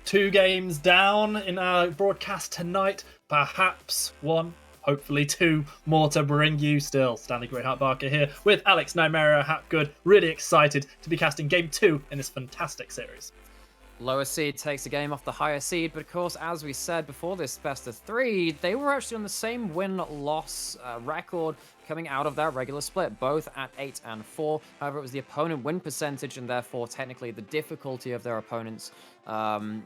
2 games down in our broadcast tonight. Perhaps 1, hopefully 2 more to bring you still. Stanley Greatheart Barker here with Alex Nymera Hapgood. Really excited to be casting Game 2 in this fantastic series. Lower seed takes a game off the higher seed, but of course, as we said before this best of 3, they were actually on the same win-loss record coming out of that regular split, both at 8 and 4. However, it was the opponent win percentage and therefore technically the difficulty of their opponents,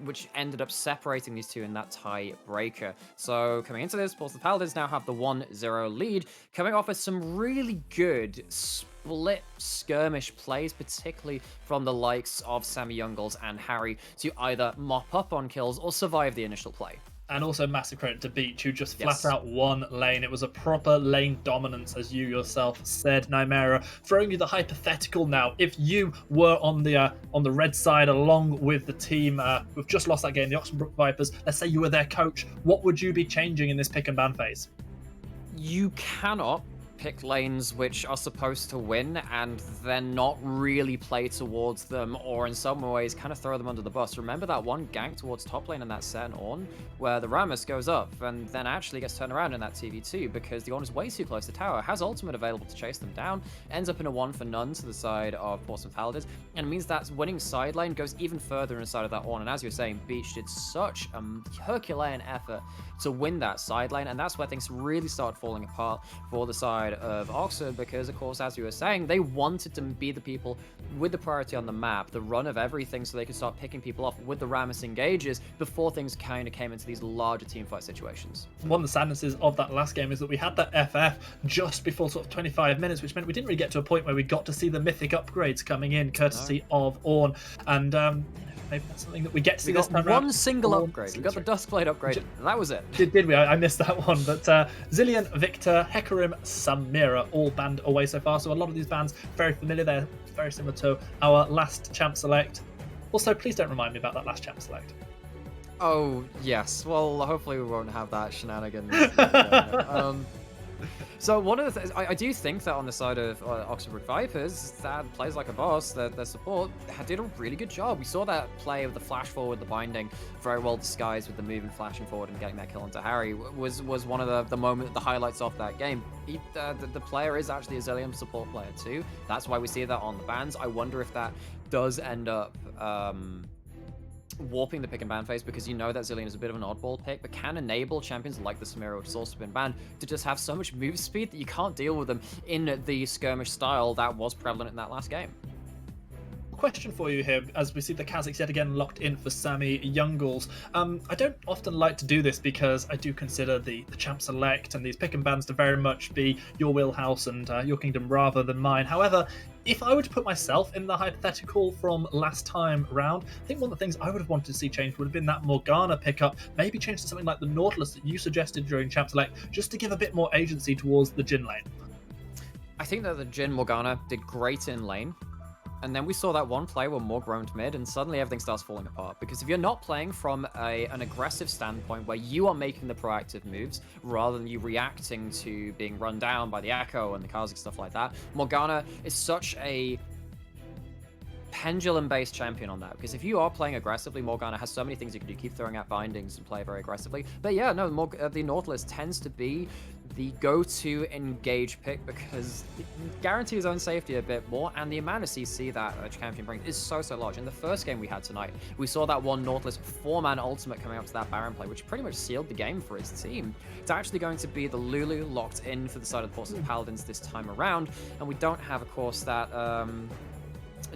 which ended up separating these two in that tiebreaker. So coming into this, the Paladins now have the 1-0 lead, coming off of some really good split skirmish plays, particularly from the likes of Sammy Youngles and Harry, to either mop up on kills or survive the initial play. And also massive credit to Beach, who just flat out won lane. It was a proper lane dominance, as you yourself said, Nymera. Throwing you the hypothetical now, if you were on the red side along with the team who've just lost that game, the Oxenbrook Vipers, let's say you were their coach, what would you be changing in this pick and ban phase? You cannot pick lanes which are supposed to win and then not really play towards them, or in some ways kind of throw them under the bus. Remember that one gank towards top lane in that set and Ornn, where the Rammus goes up and then actually gets turned around in that TV2 because the Ornn is way too close to tower, has ultimate available to chase them down, ends up in a 1 for none to the side of Portsmouth Paladins, and means that winning side lane goes even further inside of that Ornn. And as you were saying, Beach did such a Herculean effort to win that side lane, and that's where things really started falling apart for the side of Oxford, because of course, as you were saying, they wanted to be the people with the priority on the map, the run of everything, so they could start picking people off with the Rammus engages before things kind of came into these larger teamfight situations. One of the sadnesses of that last game is that we had that FF just before sort of 25 minutes, which meant we didn't really get to a point where we got to see the mythic upgrades coming in, courtesy of Ornn, and maybe that's something that we get to see this time around. One single upgrade. We got the Duskblade upgrade, and that was it. Did we? I missed that one. But Zillion, Victor, Hecarim, Samira all banned away so far. So a lot of these bans very familiar. They're very similar to our last champ select. Also, please don't remind me about that last champ select. Oh, yes. Well, hopefully we won't have that shenanigans. So one of the things, I do think that on the side of Oxenbrook Vipers, that plays like a boss, their support did a really good job. We saw that play of the flash forward, the binding, very well disguised with the moving, flashing forward and getting that kill onto Harry, was one of the highlights of that game. The player is actually a Zillion support player too. That's why we see that on the bans. I wonder if that does end up warping the pick and ban phase, because you know that Zillion is a bit of an oddball pick, but can enable champions like the Samira, which has also been banned, to just have so much move speed that you can't deal with them in the skirmish style that was prevalent in that last game. Question for you here, as we see the Kazakhs yet again locked in for Sammy Youngles. I don't often like to do this because I do consider the champ select and these pick and bans to very much be your wheelhouse and your kingdom rather than mine. However, if I were to put myself in the hypothetical from last time round, I think one of the things I would have wanted to see changed would have been that Morgana pickup, maybe change to something like the Nautilus that you suggested during champ select, just to give a bit more agency towards the Jhin lane. I think that the Jhin Morgana did great in lane. And then we saw that one play where Morg roamed mid, and suddenly everything starts falling apart. Because if you're not playing from an aggressive standpoint where you are making the proactive moves, rather than you reacting to being run down by the Echo and the Kha'Zix, stuff like that, Morgana is such a pendulum-based champion on that, because if you are playing aggressively, Morgana has so many things you can do. Keep throwing out bindings and play very aggressively. But yeah, no, the Nautilus tends to be the go-to engage pick because it guarantees his own safety a bit more, and the amount of CC that a champion brings is so large. In the first game we had tonight, we saw that one Nautilus 4-man ultimate coming up to that Baron play, which pretty much sealed the game for his team. It's actually going to be the Lulu locked in for the side of the Portsmouth Paladins this time around, and we don't have, of course, that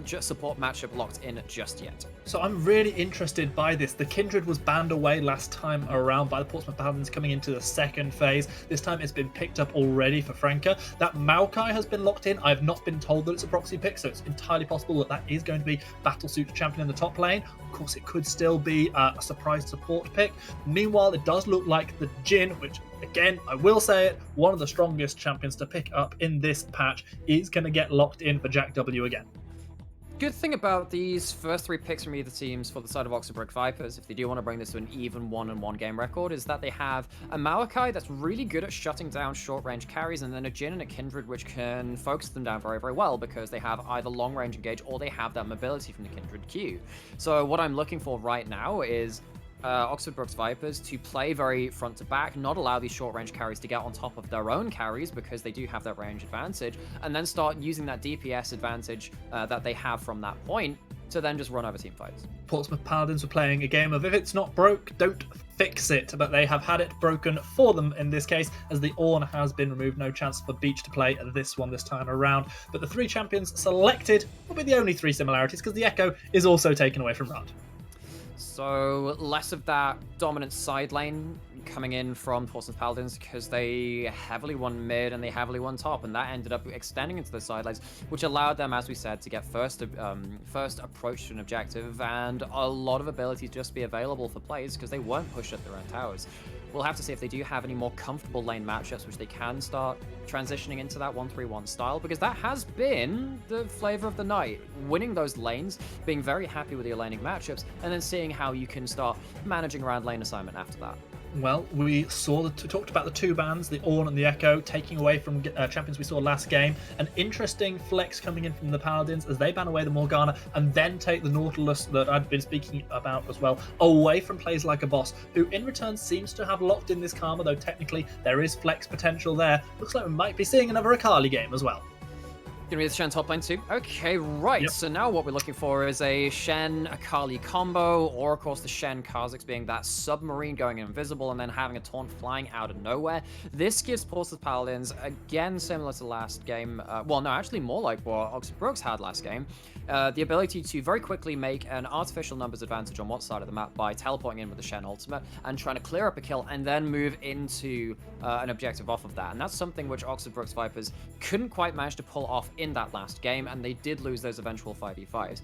just support matchup locked in just yet. So I'm really interested by this. The Kindred was banned away last time around by the Portsmouth Paladins coming into the second phase. This time it's been picked up already for Franca. That Maokai has been locked in. I've not been told that it's a proxy pick, so it's entirely possible that that is going to be Battlesuit champion in the top lane. Of course, it could still be a surprise support pick. Meanwhile, it does look like the Jhin, which again, I will say it, one of the strongest champions to pick up in this patch, is going to get locked in for Jack W again. Good thing about these first 3 picks from either teams for the side of Oxenbrook Vipers, if they do want to bring this to an even 1-1 game record, is that they have a Maokai that's really good at shutting down short-range carries, and then a Jhin and a Kindred which can focus them down very, very well because they have either long-range engage or they have that mobility from the Kindred Q. So what I'm looking for right now is Oxford Brooks Vipers to play very front to back, not allow these short range carries to get on top of their own carries because they do have that range advantage, and then start using that DPS advantage that they have from that point to then just run over team fights. Portsmouth Paladins were playing a game of if it's not broke, don't fix it, but they have had it broken for them in this case as the Ornn has been removed. No chance for Beach to play this one this time around, but the 3 champions selected will be the only 3 similarities because the Echo is also taken away from Rod. So less of that dominant side lane coming in from Portsmouth Paladins because they heavily won mid and they heavily won top, and that ended up extending into the side lanes, which allowed them, as we said, to get first approach to an objective and a lot of ability to just be available for plays because they weren't pushed at their own towers. We'll have to see if they do have any more comfortable lane matchups which they can start transitioning into that 1-3-1 style, because that has been the flavor of the night. Winning those lanes, being very happy with your laning matchups, and then seeing how you can start managing around lane assignment after that. Well, we talked about the 2 bans, the Ornn and the Echo, taking away from champions we saw last game. An interesting flex coming in from the Paladins as they ban away the Morgana and then take the Nautilus that I've been speaking about as well away from plays like a boss, who in return seems to have locked in this Karma, though technically there is flex potential there. Looks like we might be seeing another Akali game as well. Gonna be the Shen top lane too? Okay, right. Yep. So now what we're looking for is a Shen Akali combo, or of course the Shen Kha'Zix being that submarine going invisible and then having a taunt flying out of nowhere. This gives Portsmouth Paladins, again similar to last game, well no, actually more like what Oxford Brooks had last game, the ability to very quickly make an artificial numbers advantage on one side of the map by teleporting in with the Shen ultimate and trying to clear up a kill and then move into an objective off of that. And that's something which Oxford Brooks Vipers couldn't quite manage to pull off in that last game, and they did lose those eventual 5v5s.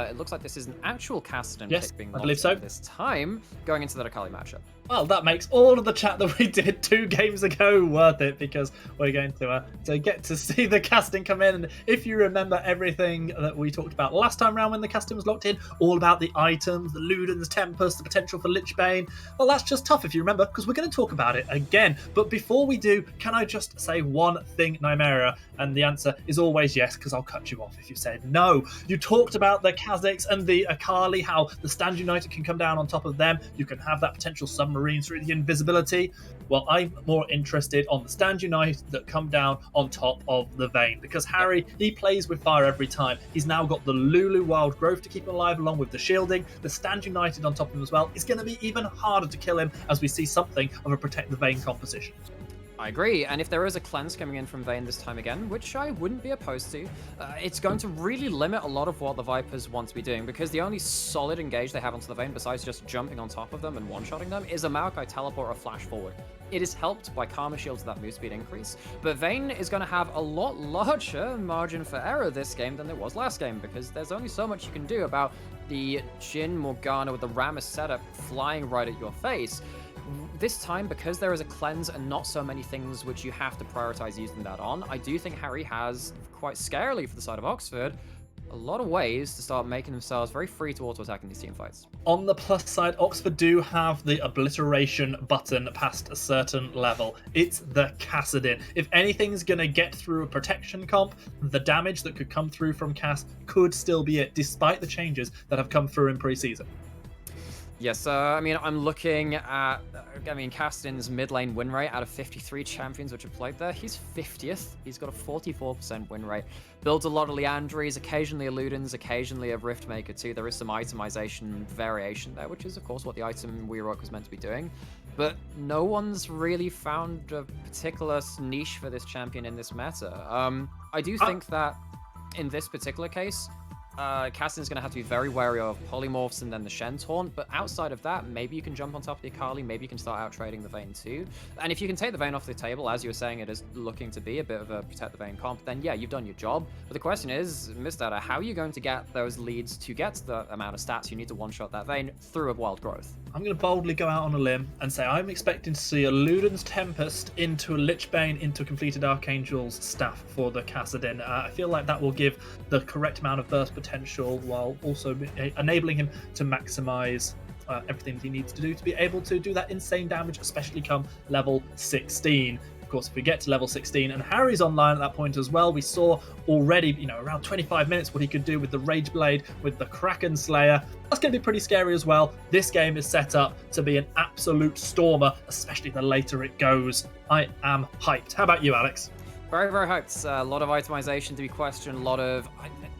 It looks like this is an actual Cassidy pick being I believe so. this time, going into that Akali matchup. Well, that makes all of the chat that we did 2 games ago worth it, because we're going to get to see the casting come in. And if you remember everything that we talked about last time around when the casting was locked in, all about the items, the Luden's Tempest, the potential for Lichbane, well, that's just tough if you remember, because we're going to talk about it again. But before we do, can I just say one thing, Nymeria? And the answer is always yes, because I'll cut you off if you said no. You talked about the Kha'Zix and the Akali, how the Stand United can come down on top of them. You can have that potential submarine through the invisibility. Well, I'm more interested on the Stand United that come down on top of the Vayne, because Harry, he plays with fire every time. He's now got the Lulu Wild Growth to keep him alive along with the shielding. The Stand United on top of him as well is going to be even harder to kill him as we see something of a Protect the Vayne composition. I agree, and if there is a cleanse coming in from Vayne this time again, which I wouldn't be opposed to, it's going to really limit a lot of what the Vipers want to be doing, because the only solid engage they have onto the Vayne, besides just jumping on top of them and one-shotting them, is a Maokai teleport or flash forward. It is helped by Karma Shields that move speed increase, but Vayne is going to have a lot larger margin for error this game than there was last game, because there's only so much you can do about the Jhin Morgana with the Rammus setup flying right at your face. This time, because there is a cleanse and not so many things which you have to prioritize using that on, I do think Harry has, quite scarily for the side of Oxford, a lot of ways to start making themselves very free to auto-attacking these team fights. On the plus side, Oxford do have the obliteration button past a certain level. It's the Cassidy. If anything's going to get through a protection comp, the damage that could come through from Cass could still be it, despite the changes that have come through in pre-season. Yes, I mean, I'm looking at, Caston's mid lane win rate out of 53 champions which have played there. He's 50th. He's got a 44% win rate. Builds a lot of Leandries, occasionally a Ludens, occasionally a Riftmaker too. There is some itemization variation there, which is, of course, what the item Werock was meant to be doing. But no one's really found a particular niche for this champion in this meta. I do think that in this particular case, Caston's going to have to be very wary of polymorphs and then the Shen taunt, but outside of that, maybe you can jump on top of the Akali, maybe you can start out trading the Vayne too. And if you can take the Vayne off the table, as you were saying, it is looking to be a bit of a Protect the Vayne comp, then yeah, you've done your job. But the question is, Mistata, how are you going to get those leads to get the amount of stats you need to one-shot that Vayne through a wild growth? I'm going to boldly go out on a limb and say I'm expecting to see a Luden's Tempest into a Lichbane into a completed Archangel's staff for the Kassadin. I feel like that will give the correct amount of burst potential while also enabling him to maximize everything that he needs to do to be able to do that insane damage, especially come level 16. Of course, if we get to level 16 and Harry's online at that point as well, we saw already, around 25 minutes what he could do with the Rage Blade, with the Kraken Slayer. That's going to be pretty scary as well. This game is set up to be an absolute stormer, especially the later it goes. I am hyped. How about you, Alex? Very, very hyped. A lot of itemization to be questioned, a lot of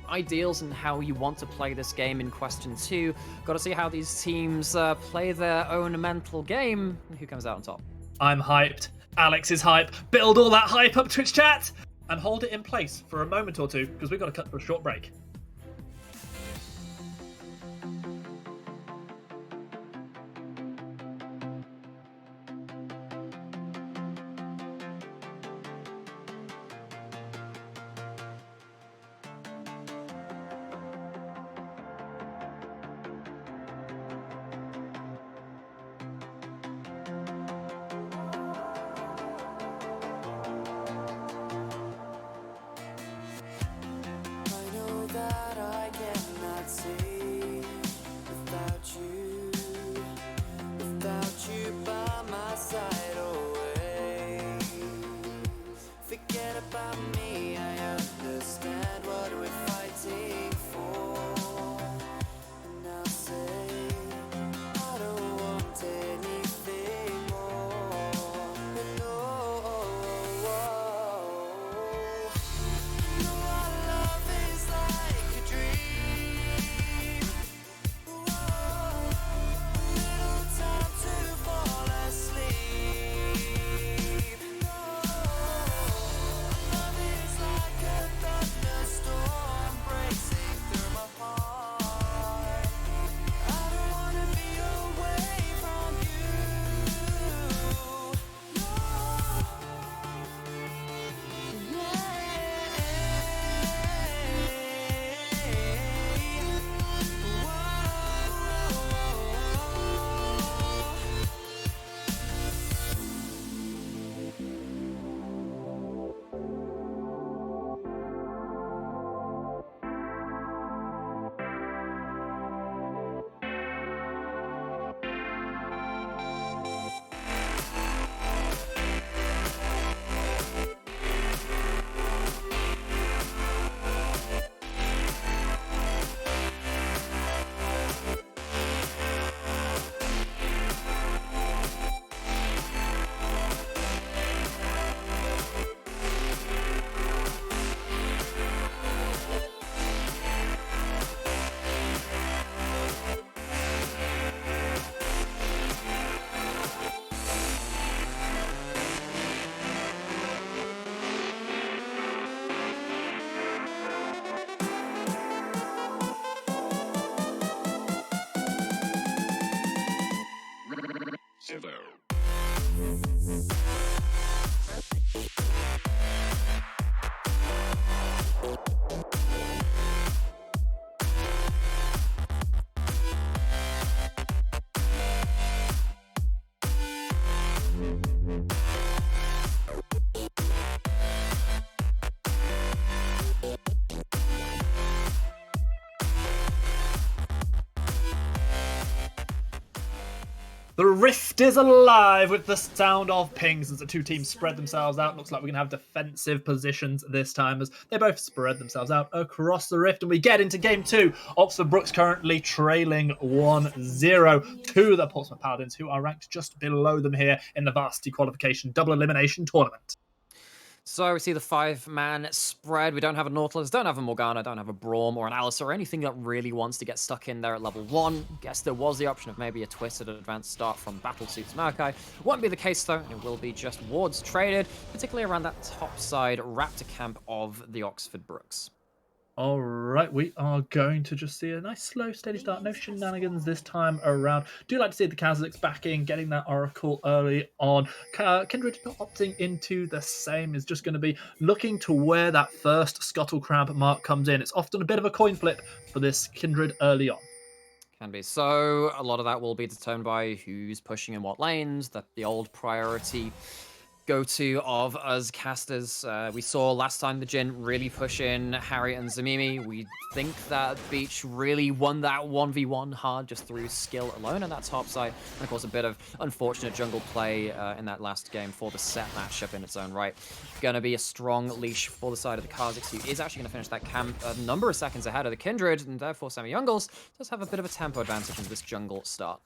ideals and how you want to play this game in question 2. Got to see how these teams play their own mental game and who comes out on top. I'm hyped. Alex is hype. Build all that hype up, Twitch chat, and hold it in place for a moment or two because we've got to cut for a short break. The Rift is alive with the sound of pings as the two teams spread themselves out. Looks like we're going to have defensive positions this time as they both spread themselves out across the Rift. And we get into game 2. Oxford Brooks currently trailing 1-0 to the Portsmouth Paladins, who are ranked just below them here in the Varsity Qualification Double Elimination Tournament. So we see the 5-man spread. We don't have a Nautilus, don't have a Morgana, don't have a Braum or an Alice or anything that really wants to get stuck in there at level 1. Guess there was the option of maybe a Twisted Advanced Start from Battlesuits Maokai. Won't be the case though. It will be just wards traded, particularly around that top side Raptor camp of the Oxford Brooks. All right, we are going to just see a nice slow, steady start. No shenanigans this time around. Do like to see the Kazakhs back in, getting that Oracle early on. Kindred not opting into the same, is just going to be looking to where that first Scuttle Crab mark comes in. It's often a bit of a coin flip for this Kindred early on. Can be. So a lot of that will be determined by who's pushing in what lanes, that the old priority go-to of us casters. We saw last time the Jhin really push in Harry and Zamimi. We think that Beach really won that 1v1 hard just through skill alone on that top side. And of course, a bit of unfortunate jungle play in that last game for the set matchup in its own right. Going to be a strong leash for the side of the Kha'Zix, who is actually going to finish that camp a number of seconds ahead of the Kindred, and therefore Sammy Youngles does have a bit of a tempo advantage in this jungle start.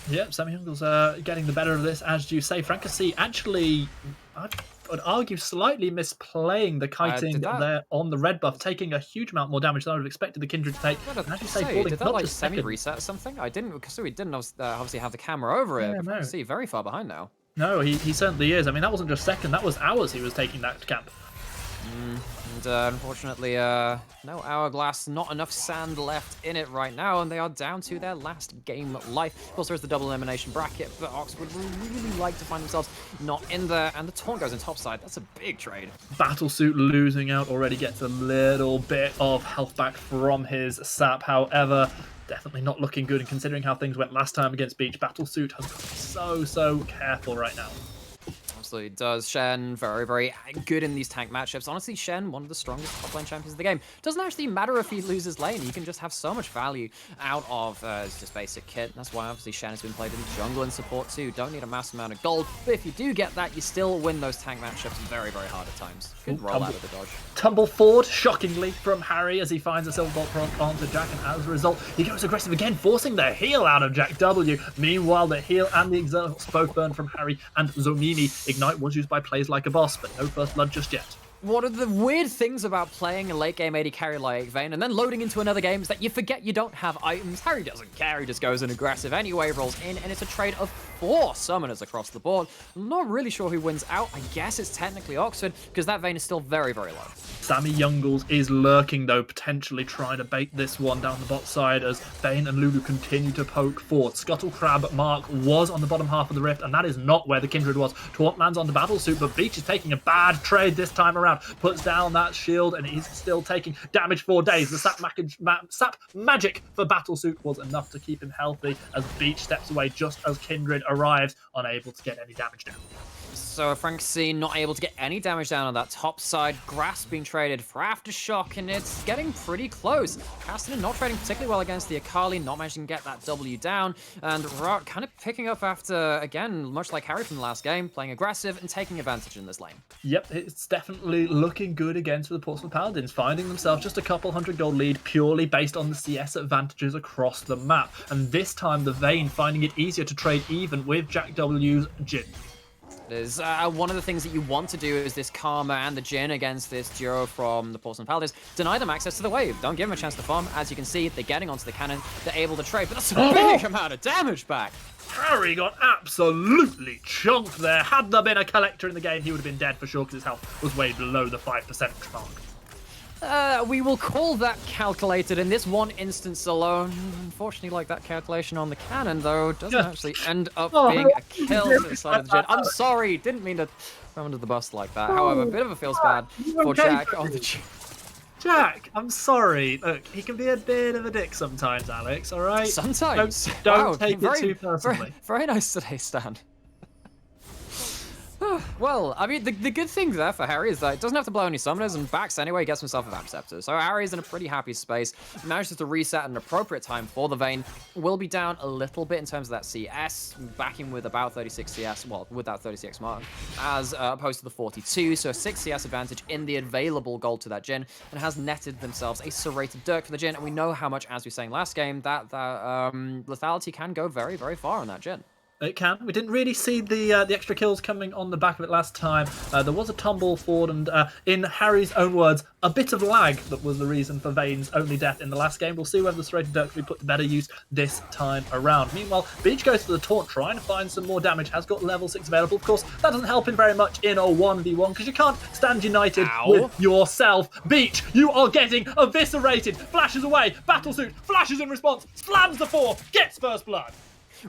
Yep, Sammy Youngles getting the better of this, as you say. Frankasy actually, I would argue, slightly misplaying the kiting there on the red buff, taking a huge amount more damage than I would have expected the Kindred to take. And as you say, falling, did that like semi-reset something? I didn't, because we didn't obviously have the camera over it, but Frankasy very far behind now. No, he certainly is. I mean, that wasn't just second, that was hours he was taking that camp. And unfortunately, no Hourglass, not enough sand left in it right now, and they are down to their last game life. Of course, there is the double elimination bracket, but Ox would really like to find themselves not in there, and the taunt goes in topside. That's a big trade. Battlesuit losing out already gets a little bit of health back from his sap, however, definitely not looking good, and considering how things went last time against Beach, Battlesuit has got to be so careful right now. Absolutely does. Shen, very good in these tank matchups. Honestly, Shen, one of the strongest top lane champions of the game. Doesn't actually matter if he loses lane. He can just have so much value out of his just basic kit. That's why obviously Shen has been played in jungle and support too. Don't need a massive amount of gold, but if you do get that, you still win those tank matchups very hard at times. Good roll out of the dodge. Tumble forward, shockingly, from Harry as he finds a silver bolt prompt onto Jack, and as a result, he goes aggressive again, forcing the heal out of Jack W. Meanwhile, the heal and the exhaust both burn from Harry and Zomimi. Ignite was used by Plays Like a Boss, but no first blood just yet. One of the weird things about playing a late game AD carry like Vayne and then loading into another game is that you forget you don't have items. Harry doesn't care, he just goes in aggressive anyway, rolls in, and it's a trade of 4 summoners across the board. I'm not really sure who wins out. I guess it's technically Oxford, because that Vayne is still very low. Sammy Youngles is lurking, though, potentially trying to bait this one down the bot side as Vayne and Lulu continue to poke forward. Scuttle Crab Mark was on the bottom half of the rift, and that is not where the Kindred was. Taunt lands on the Battlesuit, but Beach is taking a bad trade this time around. Puts down that shield, and he's still taking damage for days. The sap magic for Battlesuit was enough to keep him healthy as Beach steps away just as Kindred arrives, unable to get any damage down. So Frankasy not able to get any damage down on that top side. Grass being traded for Aftershock, and it's getting pretty close. Cassidy not trading particularly well against the Akali, not managing to get that W down, and Rot kind of picking up after, again, much like Harry from the last game, playing aggressive and taking advantage in this lane. Yep, it's definitely looking good against the Portsmouth Paladins, finding themselves just a couple hundred gold lead purely based on the CS advantages across the map. And this time the Vayne finding it easier to trade even with Jack W's Jhin. Is one of the things that you want to do is this Karma and the Jhin against this duo from the Portsmouth Paladins. Deny them access to the wave. Don't give them a chance to farm. As you can see, they're getting onto the cannon. They're able to trade, but that's a big amount of damage back. Harry got absolutely chunked there. Had there been a collector in the game, he would have been dead for sure because his health was way below the 5% mark. We will call that calculated in this one instance alone. Unfortunately, like that calculation on the cannon, though, doesn't actually end up being a kill to the side of the Jhin. I'm sorry, didn't mean to throw under the bus like that. However, a bit of a feels bad for Jack on the Jhin. Jack, I'm sorry. Look, he can be a bit of a dick sometimes, Alex, all right? Sometimes. Don't take it too personally. Very nice today, Stan. Well, I mean, the good thing there for Harry is that it doesn't have to blow any summoners, and backs anyway, gets himself a Vamp Scepter. So Harry's in a pretty happy space, manages to reset at an appropriate time for the Vayne. Will be down a little bit in terms of that CS, backing with about 36 CS, well, with that 36 mark, as opposed to the 42, so a 6 CS advantage in the available gold to that Jhin, and has netted themselves a serrated Dirk for the Jhin, and we know how much, as we were saying last game, that lethality can go very far on that Jhin. It can. We didn't really see the extra kills coming on the back of it last time. There was a tumble forward, and in Harry's own words, a bit of lag that was the reason for Vayne's only death in the last game. We'll see whether the serrated Dirk can be put to better use this time around. Meanwhile, Beach goes for the taunt, trying to find some more damage. Has got level 6 available. Of course, that doesn't help him very much in a 1v1 because you can't stand united with yourself. Beach, you are getting eviscerated. Flashes away. Battlesuit flashes in response. Slams the 4. Gets first blood.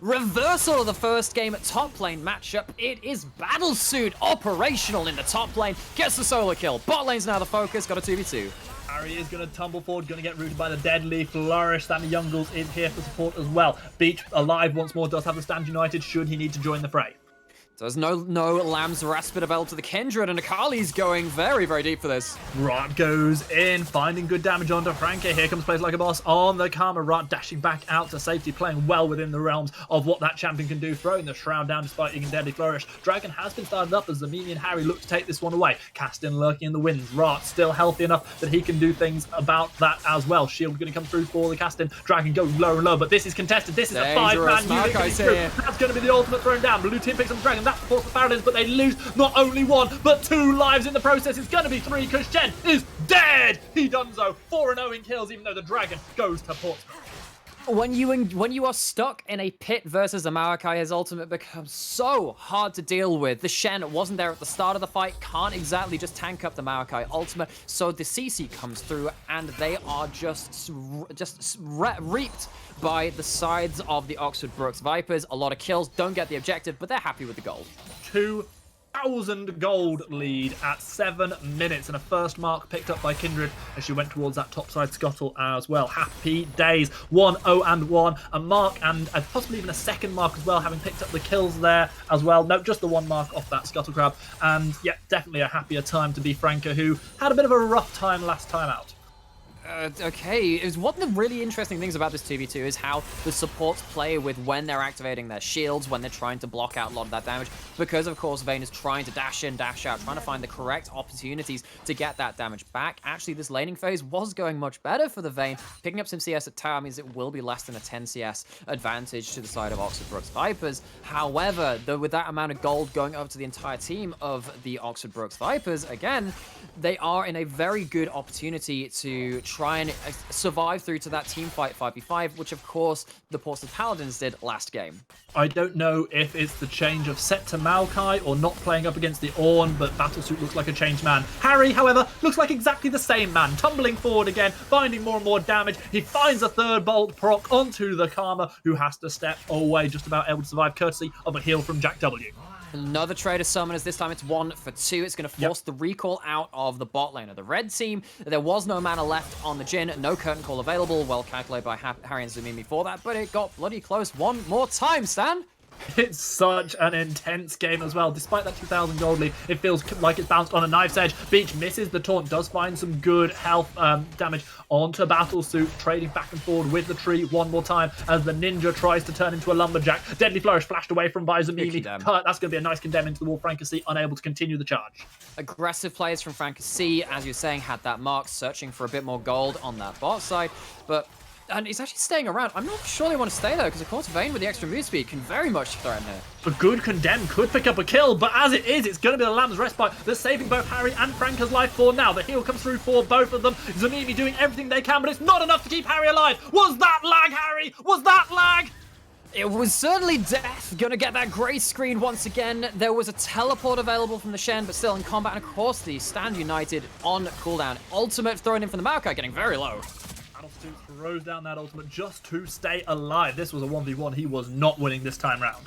Reversal of the first game at top lane matchup. It is Battlesuit operational in the top lane. Gets the solo kill. Bot lane's now the focus. Got a 2v2. Harry is going to tumble forward, going to get rooted by the deadly flourish. Sammy Youngles is here for support as well. Beach alive once more, does have the stand united should he need to join the fray. So there's no Lamb's Respite available to the Kindred, and Akali's going very, very deep for this. Rot goes in, finding good damage onto Franca. Here comes Plays Like a Boss on the Karma. Rot dashing back out to safety, playing well within the realms of what that champion can do, throwing the Shroud down despite eating Deadly Flourish. Dragon has been started up as Zamimi and Harry look to take this one away. Castin lurking in the winds. Rot still healthy enough that he can do things about that as well. Shield going to come through for the Castin. Dragon going lower and lower, but this is contested. This is a 5-man unit coming through. That's going to be the ultimate thrown down. Blue team picks up the Dragon. That's the force of Paladins, but they lose not only 1, but 2 lives in the process. It's going to be 3 because Shen is dead. He done so. 4-0 in kills, even though the Dragon goes to Portsmouth. When you are stuck in a pit versus a Maokai, his ultimate becomes so hard to deal with. The Shen wasn't there at the start of the fight, can't exactly just tank up the Maokai ultimate, so the CC comes through, and they are just reaped by the sides of the Oxford Brooks Vipers. A lot of kills, don't get the objective, but they're happy with the gold. 2,000 gold lead at 7 minutes, and a first mark picked up by Kindred as she went towards that topside scuttle as well. Happy days. 1-0-1, a mark and possibly even a second mark as well, having picked up the kills there as well. No, just the 1 mark off that scuttle crab, and yeah, definitely a happier time to be Franca, who had a bit of a rough time last time out. Okay, one of the really interesting things about this 2v2 is how the supports play with when they're activating their shields, when they're trying to block out a lot of that damage, because of course Vayne is trying to dash in, dash out, trying to find the correct opportunities to get that damage back. Actually, this laning phase was going much better for the Vayne. Picking up some CS at tower means it will be less than a 10 CS advantage to the side of Oxford Brooks Vipers. However, though, with that amount of gold going over to the entire team of the Oxford Brooks Vipers, again, they are in a very good opportunity to try and survive through to that team fight 5v5, which of course the Portsmouth Paladins did last game. I don't know if it's the change of set to Maokai or not playing up against the Ornn, but Battlesuit looks like a changed man. Harry, however, looks like exactly the same man, tumbling forward again, finding more and more damage. He finds a 3rd bolt proc onto the Karma, who has to step away, just about able to survive courtesy of a heal from Jack W. Another Trader Summoners, this time it's 1 for 2. It's going to force the recall out of the bot lane of the red team. There was no mana left on the Jhin, no curtain call available. Well calculated by Harry and Zamimi for that, but it got bloody close one more time, Stan. It's such an intense game as well. Despite that 2,000 gold lead, it feels like it's bounced on a knife's edge. Beach misses the taunt, does find some good health damage onto Battlesuit, trading back and forward with the tree one more time as the ninja tries to turn into a lumberjack. Deadly Flourish flashed away from by Zamimi. That's going to be a nice condemn into the wall. Franca C unable to continue the charge. Aggressive players from Franca C, as you're saying, had that mark, searching for a bit more gold on that bot side, and he's actually staying around. I'm not sure they want to stay there, because of course Vayne with the extra move speed can very much threaten here. A good condemn could pick up a kill, but as it is, it's going to be the Lamb's Respite that's saving both Harry and Franca's life for now. The heal comes through for both of them. Zamimi doing everything they can, but it's not enough to keep Harry alive. Was that lag, Harry? Was that lag? It was certainly death. Gonna get that grey screen once again. There was a teleport available from the Shen, but still in combat. And of course, the Stand United on cooldown. Ultimate thrown in from the Maokai, getting very low. Battlesuit throws down that ultimate just to stay alive. This was a 1v1. He was not winning this time round.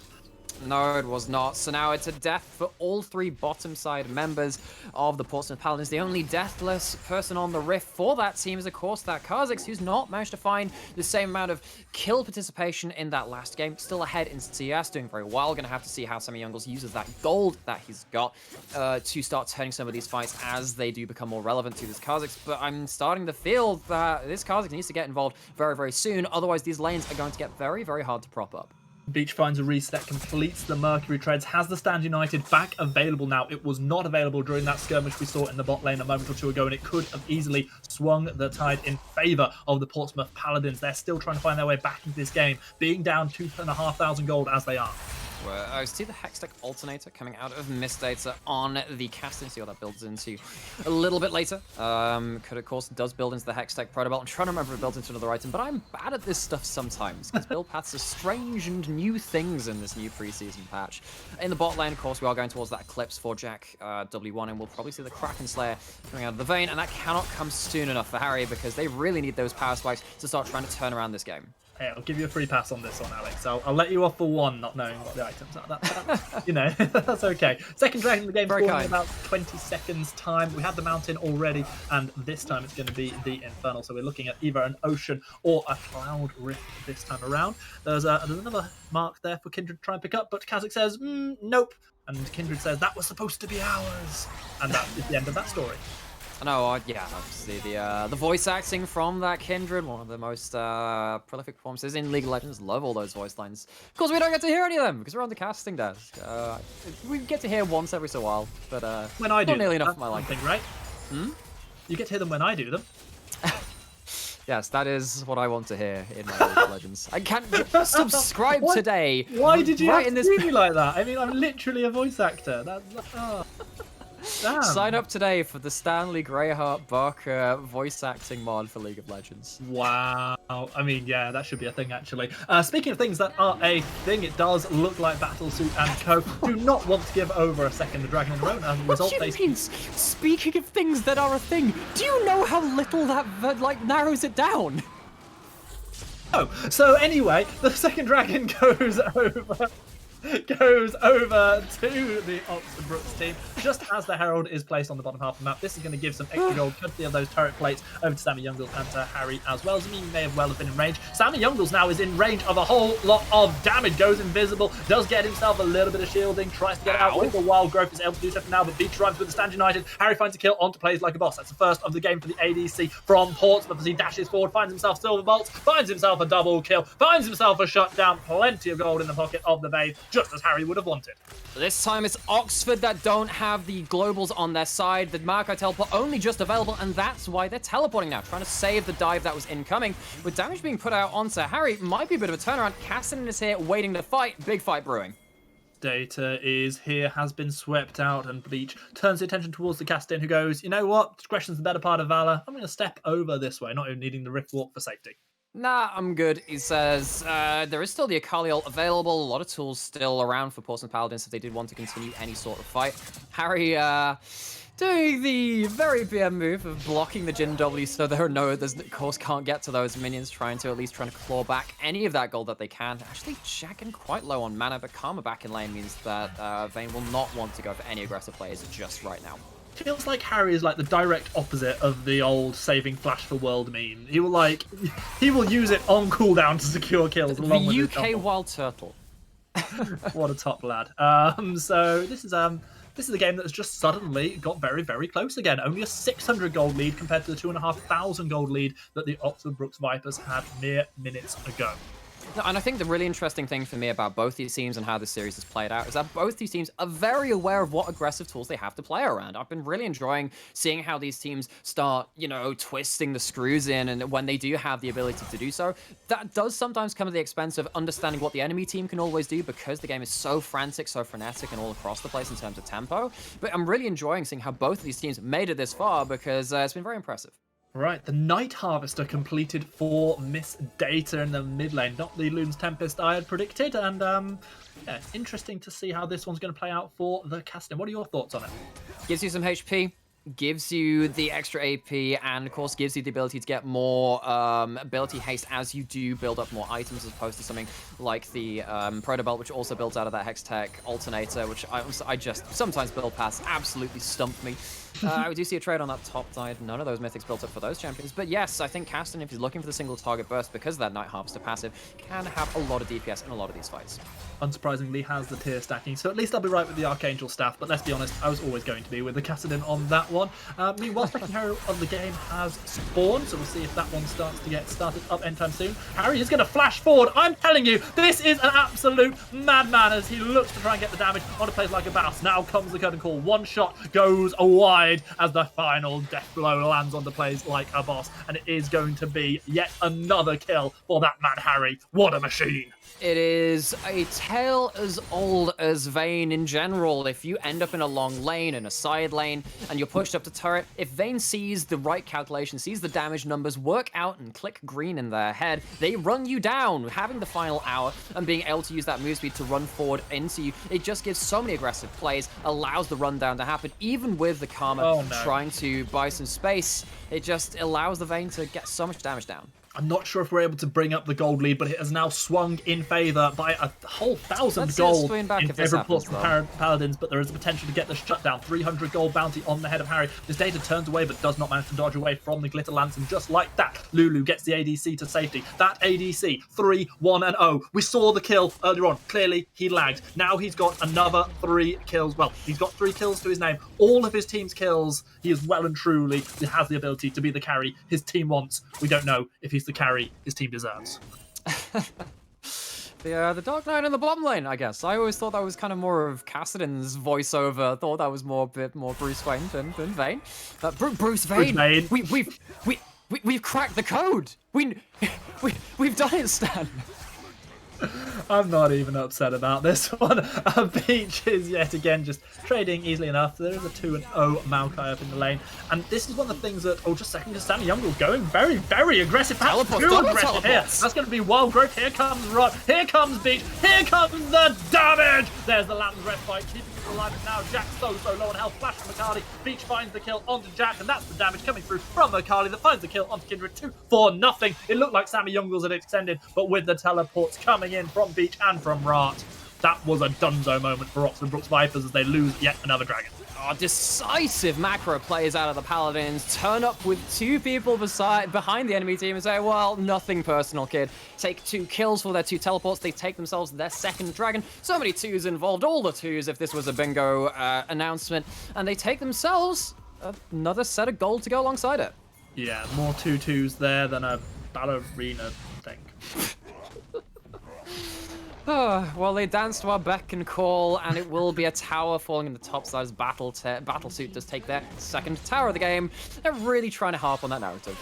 No, it was not. So now it's a death for all 3 bottom side members of the Portsmouth Paladins. The only deathless person on the Rift for that team is, of course, that Kha'Zix, who's not managed to find the same amount of kill participation in that last game. Still ahead in CS, doing very well. Going to have to see how Sammy Youngles uses that gold that he's got to start turning some of these fights as they do become more relevant to this Kha'Zix. But I'm starting to feel that this Kha'Zix needs to get involved very, very soon. Otherwise, these lanes are going to get very, very hard to prop up. Beach finds a reset, completes the Mercury Treads, has the Stand United back available now. It was not available during that skirmish we saw in the bot lane a moment or two ago, and it could have easily swung the tide in favour of the Portsmouth Paladins. They're still trying to find their way back into this game, being down 2,500 gold as they are. I see the Hextech Alternator coming out of Mistdata on the Casting. See what that builds into a little bit later. Could, of course, does build into the Hextech Protobelt. I'm trying to remember if it builds into another item, but I'm bad at this stuff sometimes, because build paths are strange and new things in this new preseason patch. In the bot lane, of course, we are going towards that Eclipse for Jack W1, and we'll probably see the Kraken Slayer coming out of the Vayne, and that cannot come soon enough for Harry, because they really need those power spikes to start trying to turn around this game. Hey, I'll give you a free pass on this one, Alex. I'll let you off for one, not knowing what the items are. You know, that's okay. Second dragon in the game spawning in about 20 seconds time. We had the mountain already, and this time it's going to be the infernal. So we're looking at either an ocean or a cloud rift this time around. There's another mark there for Kindred to try and pick up, but Kazakh says, nope. And Kindred says, that was supposed to be ours. And that is the end of that story. No, yeah, obviously the voice acting from that Kindred, one of the most prolific performances in League of Legends. Love all those voice lines. Of course, we don't get to hear any of them because we're on the casting desk. We get to hear once every so while, but when I do not nearly them, enough for my liking. Right? You get to hear them when I do them. Yes, that is what I want to hear in my League of Legends. I can't subscribe today. Why did you have to do me like that? I mean, I'm literally a voice actor. Damn. Sign up today for the Stanley Greyheart Barker voice acting mod for League of Legends. Wow. I mean, yeah, that should be a thing, actually. Speaking of things that are a thing, it does look like Battlesuit and Co. do not want to give over a second Dragon in a row. As a result, what do you mean? Speaking of things that are a thing, do you know how little that narrows it down? Oh, so anyway, the second dragon goes over to the Oxford Brooks team just as the Herald is placed on the bottom half of the map. This is going to give some extra gold courtesy of those turret plates over to Sammy Youngles and to Harry as well. Zameen may have well have been in range. Sammy Youngles now is in range of a whole lot of damage, goes invisible, does get himself a little bit of shielding, tries to get out with the Wild Growth, is able to do so for now, but beats rhymes with the Stand United. Harry finds a kill onto plays like a boss. That's the first of the game for the ADC from Portsmouth as he dashes forward, finds himself silver bolts, finds himself a double kill, finds himself a shutdown, plenty of gold in the pocket of the base, just as Harry would have wanted. This time it's Oxford that don't have the globals on their side. The Marco teleport only just available, and that's why they're teleporting now, trying to save the dive that was incoming. With damage being put out onto Harry, might be a bit of a turnaround. Cassidy is here, waiting to fight. Big fight brewing. Data is here, has been swept out, and Bleach turns the attention towards the Castin, who goes, you know what? Discretion's the better part of valor. I'm going to step over this way, not even needing the Rift Walk for safety. Nah, I'm good. He says there is still the Akali ult available. A lot of tools still around for Portsmouth Paladins if they did want to continue any sort of fight. Harry doing the very BM move of blocking the Jin W so there's of course can't get to those minions, trying to claw back any of that gold that they can. Actually, Jacken quite low on mana, but Karma back in lane means that Vayne will not want to go for any aggressive plays just right now. Feels like Harry is like the direct opposite of the old saving flash for world meme. He will use it on cooldown to secure kills. Along the with UK Wild Turtle. What a top lad. So this is a game that has just suddenly got very, very close again. Only a 600 gold lead compared to the 2,500 gold lead that the Oxford Brooks Vipers had mere minutes ago. And I think the really interesting thing for me about both these teams and how this series has played out is that both these teams are very aware of what aggressive tools they have to play around. I've been really enjoying seeing how these teams start, twisting the screws in, and when they do have the ability to do so, that does sometimes come at the expense of understanding what the enemy team can always do because the game is so frantic, so frenetic, and all across the place in terms of tempo. But I'm really enjoying seeing how both of these teams made it this far because it's been very impressive. Right, the Night Harvester completed for Miss Data in the mid lane, not the Loon's Tempest I had predicted, and yeah, interesting to see how this one's going to play out for the Castin. What are your thoughts on it? Gives you some HP, gives you the extra AP, and of course gives you the ability to get more ability haste as you do build up more items, as opposed to something like the Proto Belt, which also builds out of that Hextech Alternator, which I just sometimes build past absolutely stump me. I do see a trade on that top side. None of those mythics built up for those champions. But yes, I think Castin, if he's looking for the single target burst because of that Night Harvester passive, can have a lot of DPS in a lot of these fights. Unsurprisingly, has the tier stacking, so at least I'll be right with the Archangel staff, but let's be honest, I was always going to be with the Cassidin on that one. Meanwhile, second hero of the game has spawned, so we'll see if that one starts to get started up anytime soon. Harry is going to flash forward. I'm telling you, this is an absolute madman as he looks to try and get the damage on a place like a boss. Now comes the curtain call. One shot goes wide as the final death blow lands onto plays like a boss, and it is going to be yet another kill for that man Harry. What a machine! It is a tale as old as Vayne in general. If you end up in a long lane, in a side lane, and you're pushed up to turret, if Vayne sees the right calculation, sees the damage numbers work out and click green in their head, they run you down. Having the final hour and being able to use that move speed to run forward into you, it just gives so many aggressive plays, allows the rundown to happen, even with the Karma trying to buy some space. It just allows the Vayne to get so much damage down. I'm not sure if we're able to bring up the gold lead, but it has now swung in favour by a whole 1,000 Let's see it gold swing back in if this favour of happens, Paladins, but there is the potential to get the shutdown. 300 gold bounty on the head of Harry. This data turns away, but does not manage to dodge away from the Glitter Lance, and just like that, Lulu gets the ADC to safety. That ADC, 3-1-0. We saw the kill earlier on. Clearly, he lagged. Now he's got another 3 kills. Well, he's got 3 kills to his name. All of his team's kills, he is well and truly, he has the ability to be the carry his team wants. We don't know if he's the carry his team deserves. The Dark Knight in the bottom lane, I guess. I always thought that was kind of more of Cassidon's voiceover. Thought that was a bit more Bruce Wayne than Vayne. Bruce Vayne. We've cracked the code. We've done it, Stan. I'm not even upset about this one. Peach is yet again just trading easily enough. There is a 2-0 Maokai up in the lane. And this is one of the things that, just a second, because Sammy Youngle's going very, very aggressive. Perhaps too aggressive here. That's going to be Wild Growth. Here comes Rod. Here comes Beach. Here comes the damage. There's the Lamb's Respite, keeping it alive. And now Jack so low on health. Flash from McCarty. Beach finds the kill onto Jack, and that's the damage coming through from McCarty that finds the kill onto Kindred. 2-4-0. It looked like Sammy Youngle's had extended, but with the teleports coming in from Beach and from Rat, that was a dunzo moment for Oxford Brooks Vipers as they lose yet another dragon. Oh, decisive macro plays out of the Paladins. Turn up with 2 people behind the enemy team and say, well, nothing personal, kid. Take 2 kills for their 2 teleports. They take themselves their 2nd dragon. So many 2s involved, all the 2s if this was a bingo announcement. And they take themselves another set of gold to go alongside it. Yeah, more 2-2s there than a ballerina thing. Well, they dance to our beck and call, and it will be a tower falling in the top side as Battlesuit does take their 2nd tower of the game. They're really trying to harp on that narrative.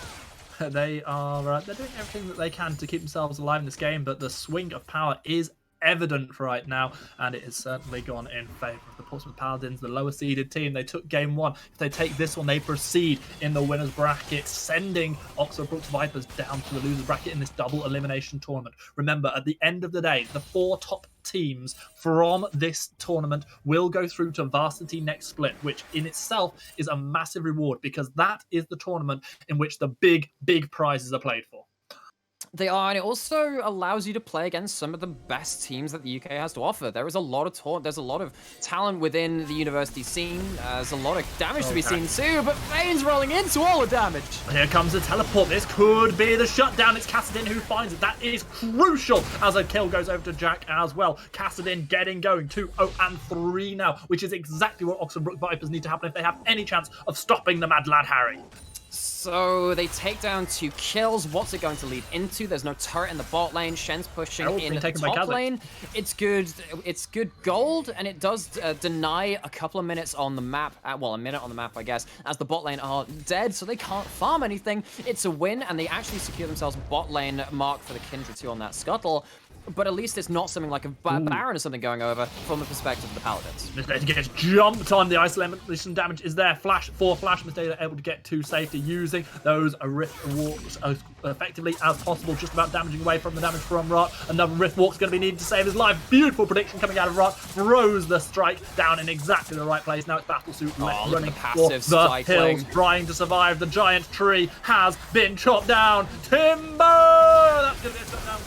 They're doing everything that they can to keep themselves alive in this game, but the swing of power is evident right now, and it has certainly gone in favour of the Portsmouth Paladins, the lower seeded team. They took game 1. If they take this one, they proceed in the winners bracket, sending Oxford Brooks Vipers down to the losers bracket in this double elimination tournament. Remember, at the end of the day, the 4 top teams from this tournament will go through to varsity next split, which in itself is a massive reward, because that is the tournament in which the big prizes are played for. They are, and it also allows you to play against some of the best teams that the UK has to offer. There is a lot of there's a lot of talent within the university scene. There's a lot of damage to be seen too, but Vayne's rolling into all the damage. Here comes the teleport. This could be the shutdown. It's Cassidin who finds it. That is crucial as a kill goes over to Jack as well. Cassidin getting going 2-0-3 now, which is exactly what Oxford Brook Vipers need to happen if they have any chance of stopping the mad lad Harry. So they take down 2 kills. What's it going to lead into? There's no turret in the bot lane. Shen's pushing in the top lane. It's good. It's good gold, and it does deny a couple of minutes on the map. Well, a minute on the map, I guess, as the bot lane are dead, so they can't farm anything. It's a win, and they actually secure themselves bot lane mark for the Kindred 2 on that scuttle. But at least it's not something like a Baron or something going over from the perspective of the Paladins. Mr. gets jumped on. The isolation damage is there. Flash, Mr. able to get to safety using those Rift Walks as effectively as possible, just about damaging away from the damage from Rot. Another Rift Walk's going to be needed to save his life. Beautiful prediction coming out of Rot. Throws the strike down in exactly the right place. Now it's Battlesuit running for the hills, trying to survive. The giant tree has been chopped down. Timber! That's going to get shut down.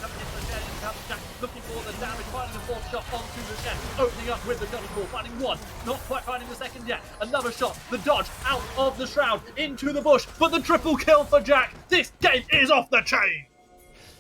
Looking for the damage, finding the 4th shot onto the chest, opening up with the double ball, finding 1, not quite finding the 2nd yet. Another shot, the dodge out of the shroud, into the bush, but the triple kill for Jack. This game is off the chain.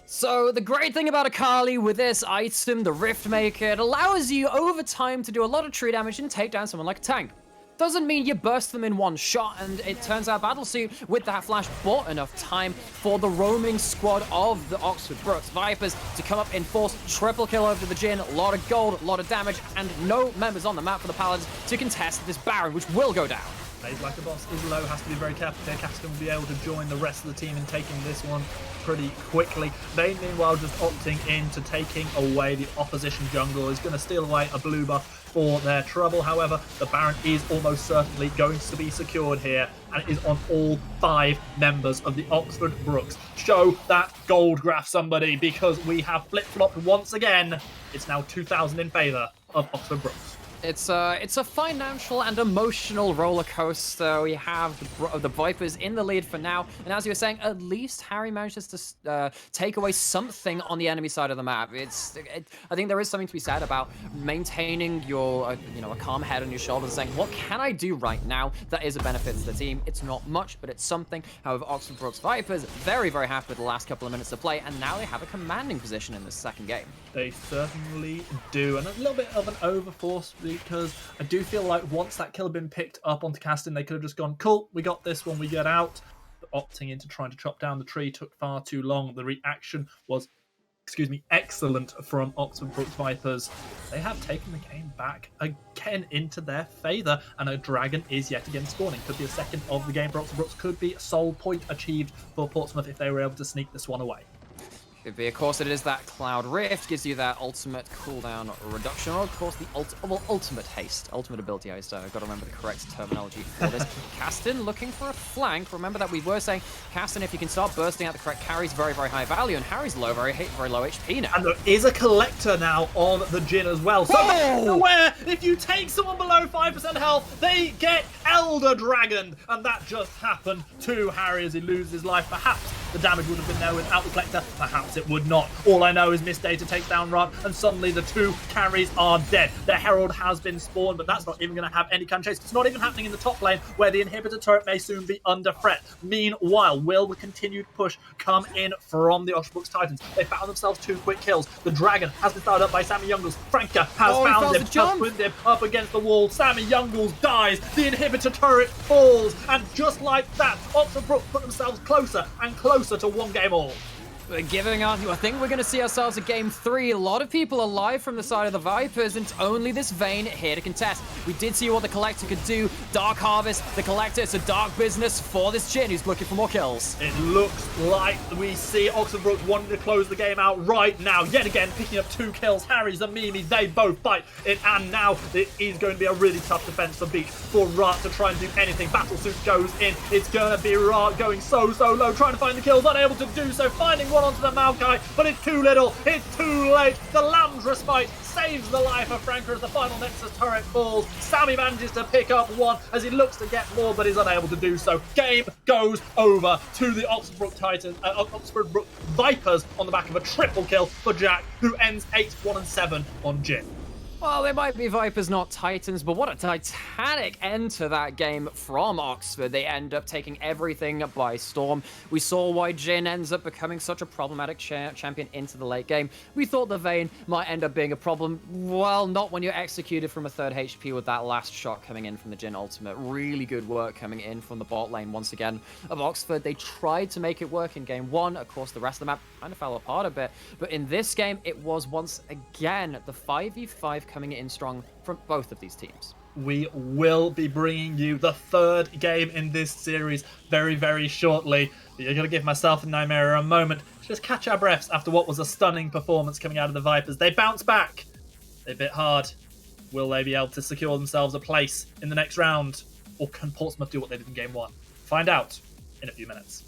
So the great thing about Akali with this item, the Rift Maker, it allows you over time to do a lot of tree damage and take down someone like a tank. Doesn't mean you burst them in one shot, and it turns out Battlesuit with that flash bought enough time for the roaming squad of the Oxford Brooks Vipers to come up in force, triple kill over the Jhin, a lot of gold, a lot of damage, and no members on the map for the Paladins to contest this Baron, which will go down. Plays like a boss is low, has to be very careful here. Caston will be able to join the rest of the team in taking this one pretty quickly. They, meanwhile, just opting into taking away the opposition jungle. Is going to steal away a blue buff for their trouble. However, the Baron is almost certainly going to be secured here, and it is on all 5 members of the Oxford Brooks. Show that gold graph, somebody, because we have flip-flopped once again. It's now 2,000 in favour of Oxford Brooks. It's a financial and emotional roller coaster. We have the Vipers in the lead for now, and as you were saying, at least Harry manages to take away something on the enemy side of the map. I think there is something to be said about maintaining your a calm head on your shoulders, saying, what can I do right now that is a benefit to the team? It's not much, but it's something. However, Oxford Brookes Vipers very, very happy with the last couple of minutes of play, and now they have a commanding position in this second game. They certainly do, and a little bit of an overforce, because I do feel like once that kill had been picked up onto Caston, they could have just gone, cool, we got this when we get out. But opting into trying to chop down the tree took far too long. The reaction was, excellent from Oxford Brookes Vipers. They have taken the game back again into their favour, and a dragon is yet again spawning. Could be a second of the game for Oxford Brookes, could be a sole point achieved for Portsmouth if they were able to sneak this one away. Could be, of course, it is that Cloud Rift, gives you that ultimate cooldown reduction, or of course the ultimate haste, ultimate ability haste. I've got to remember the correct terminology for this. Caston looking for a flank. Remember that we were saying, Caston, if you can start bursting out the correct carries, very, very high value, and Harry's very low HP now. And there is a collector now on the Jhin as well. So where if you take someone below 5% health, they get Elder Dragon, and that just happened to Harry as he loses his life. Perhaps the damage would have been there without the collector, perhaps it would not. All I know is Miss Data takes down Run, and suddenly the two carries are dead. The Herald has been spawned, but that's not even going to have any kind of chase. It's not even happening in the top lane, where the inhibitor turret may soon be under threat. Meanwhile, will the continued push come in from the Oxford Brookes Titans? They found themselves 2 quick kills. The Dragon has been started up by Sammy Youngles. Franca has found him, has put him up against the wall. Sammy Youngles dies. The inhibitor turret falls, and just like that, Oxford Brookes put themselves closer and closer to 1 game all. We're giving on. I think we're going to see ourselves a game 3. A lot of people alive from the side of the Vipers, and it's only this Vayne here to contest. We did see what the Collector could do. Dark Harvest, the Collector, it's a dark business for this Jhin who's looking for more kills. It looks like we see Oxford Brookes wanting to close the game out right now. Yet again, picking up 2 kills. Harry's and Mimi, they both fight it, and now it is going to be a really tough defense for Beach, for Rat to try and do anything. Battlesuit goes in. It's going to be Rat going so low, trying to find the kills, unable to do so, finding one onto the Maokai, but it's too little, it's too late. The Lamb's Respite saves the life of Franca as the final Nexus turret falls. Sammy manages to pick up 1 as he looks to get more, but is unable to do so. Game goes over to the Oxford Brookes Titans, Oxford Brookes Vipers on the back of a triple kill for Jack, who ends 8-1-7 on Jhin. Well, they might be Vipers, not Titans, but what a titanic end to that game from Oxford. They end up taking everything by storm. We saw why Jhin ends up becoming such a problematic champion into the late game. We thought the Vayne might end up being a problem. Well, not when you're executed from a 3rd HP with that last shot coming in from the Jhin ultimate. Really good work coming in from the bot lane once again of Oxford. They tried to make it work in game 1. Of course, the rest of the map kind of fell apart a bit. But in this game, it was once again the 5v5 coming in strong from both of these teams. We will be bringing you the 3rd game in this series very, very shortly. But you're going to give myself and Nymera a moment to just catch our breaths after what was a stunning performance coming out of the Vipers. They bounce back. They bit hard. Will they be able to secure themselves a place in the next round? Or can Portsmouth do what they did in game 1? Find out in a few minutes.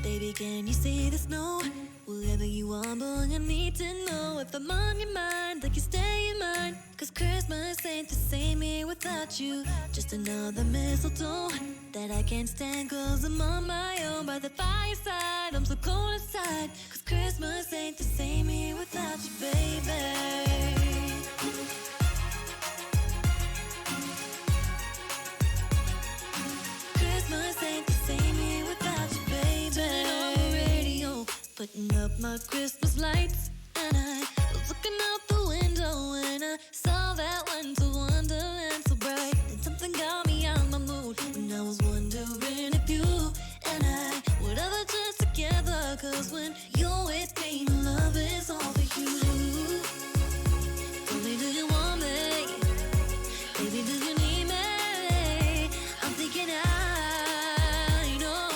Baby, can you see the snow? Wherever you are, boy, I need to know if I'm on your mind, like you stay in mine. Cause Christmas ain't the same here without you. Just another mistletoe that I can't stand, cause I'm on my own by the fireside. I'm so cold inside, cause Christmas ain't the same here without you, baby. Christmas ain't the same here without you, baby. Turning on the radio, putting up my Christmas lights, and I was looking out the window and I saw that winter wonderland so bright. Then something got me out of my mood when I was wondering if you and I would ever just together. Cause when you're with me, my love is all for you. Tell me, do you want me? Baby, do you need me? I'm thinking I know.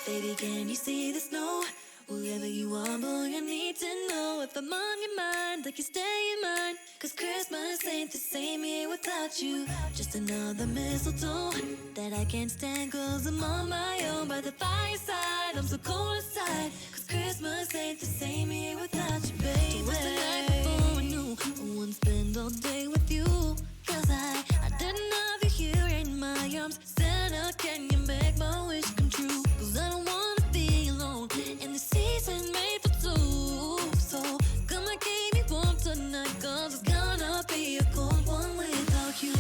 Baby, can you see the snow? Wherever you are, boy, I need to know if I'm on your mind, like you stay in mine. Cause Christmas ain't the same here without you. Just another mistletoe that I can't stand, cause I'm on my own by the fireside. I'm so cold inside, cause Christmas ain't the same here without you, baby. So it's the night before I knew I wouldn't spend all day with you. Cause I didn't have you here in my arms. Santa, can you make my wish come true? Cause I don't wanna be alone in the season made for two. So come and keep me warm tonight, cause it's gonna be a cold one without you.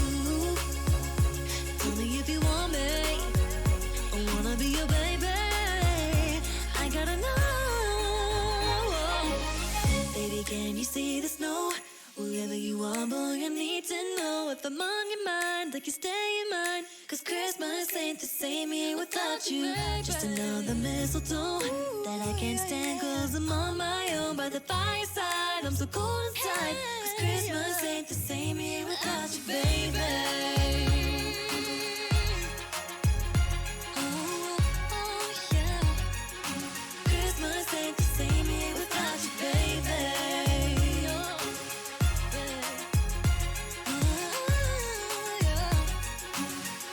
Tell me if you want me, I wanna be your baby. I gotta know. Baby, can you see the snow? Wherever you are, boy, I need to know if I'm on your mind, like you stay in mine. Cause Christmas ain't the same here without you. Just another mistletoe that I can't stand, cause I'm on my own by the fireside. I'm so cold inside, cause Christmas ain't the same here without you, baby. Christmas ain't the same here without you, baby.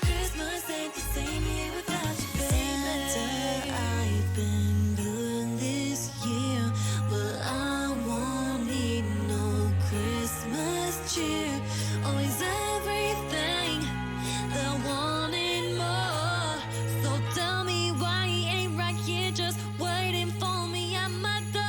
Christmas ain't the same here without you, baby. Santa, I've been good this year, but I won't need no Christmas cheer. Always everything that wanted more. So tell me why he ain't right here just waiting for me at my door.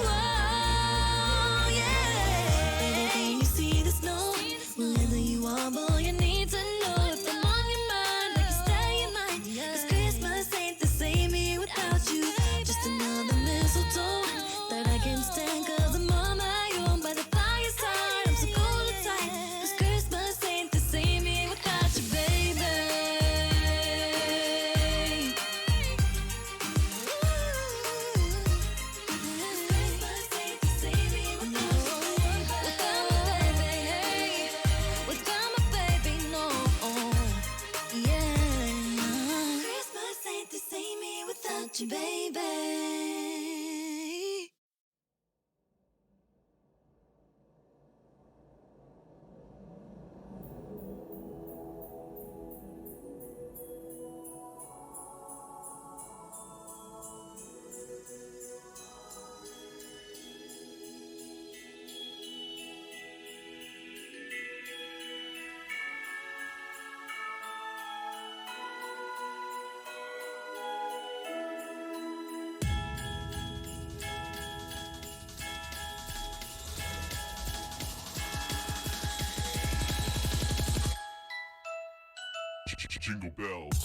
Oh, yeah. Baby, can you see the snow? Wherever you are, boy, you need to know if I'm on your mind, like you stay in mine. Cause Christmas ain't the same here without you. Just another mistletoe that I can't stand, cause I'm on my own by the fireside. I'm so cold inside, cause Christmas ain't the same here without you, baby. Christmas ain't the same here without you, baby. Without my baby, no. Yeah. Christmas ain't the same here without you, baby. Jingle bells.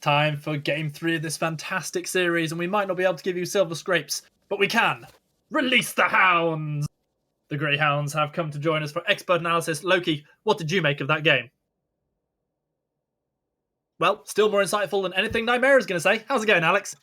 Time for game 3 of this fantastic series, and we might not be able to give you silver scrapes, but we can release the hounds. The Greyhounds have come to join us for expert analysis. Loki, what did you make of that game? Well, still more insightful than anything Nightmare is going to say. How's it going, Alex?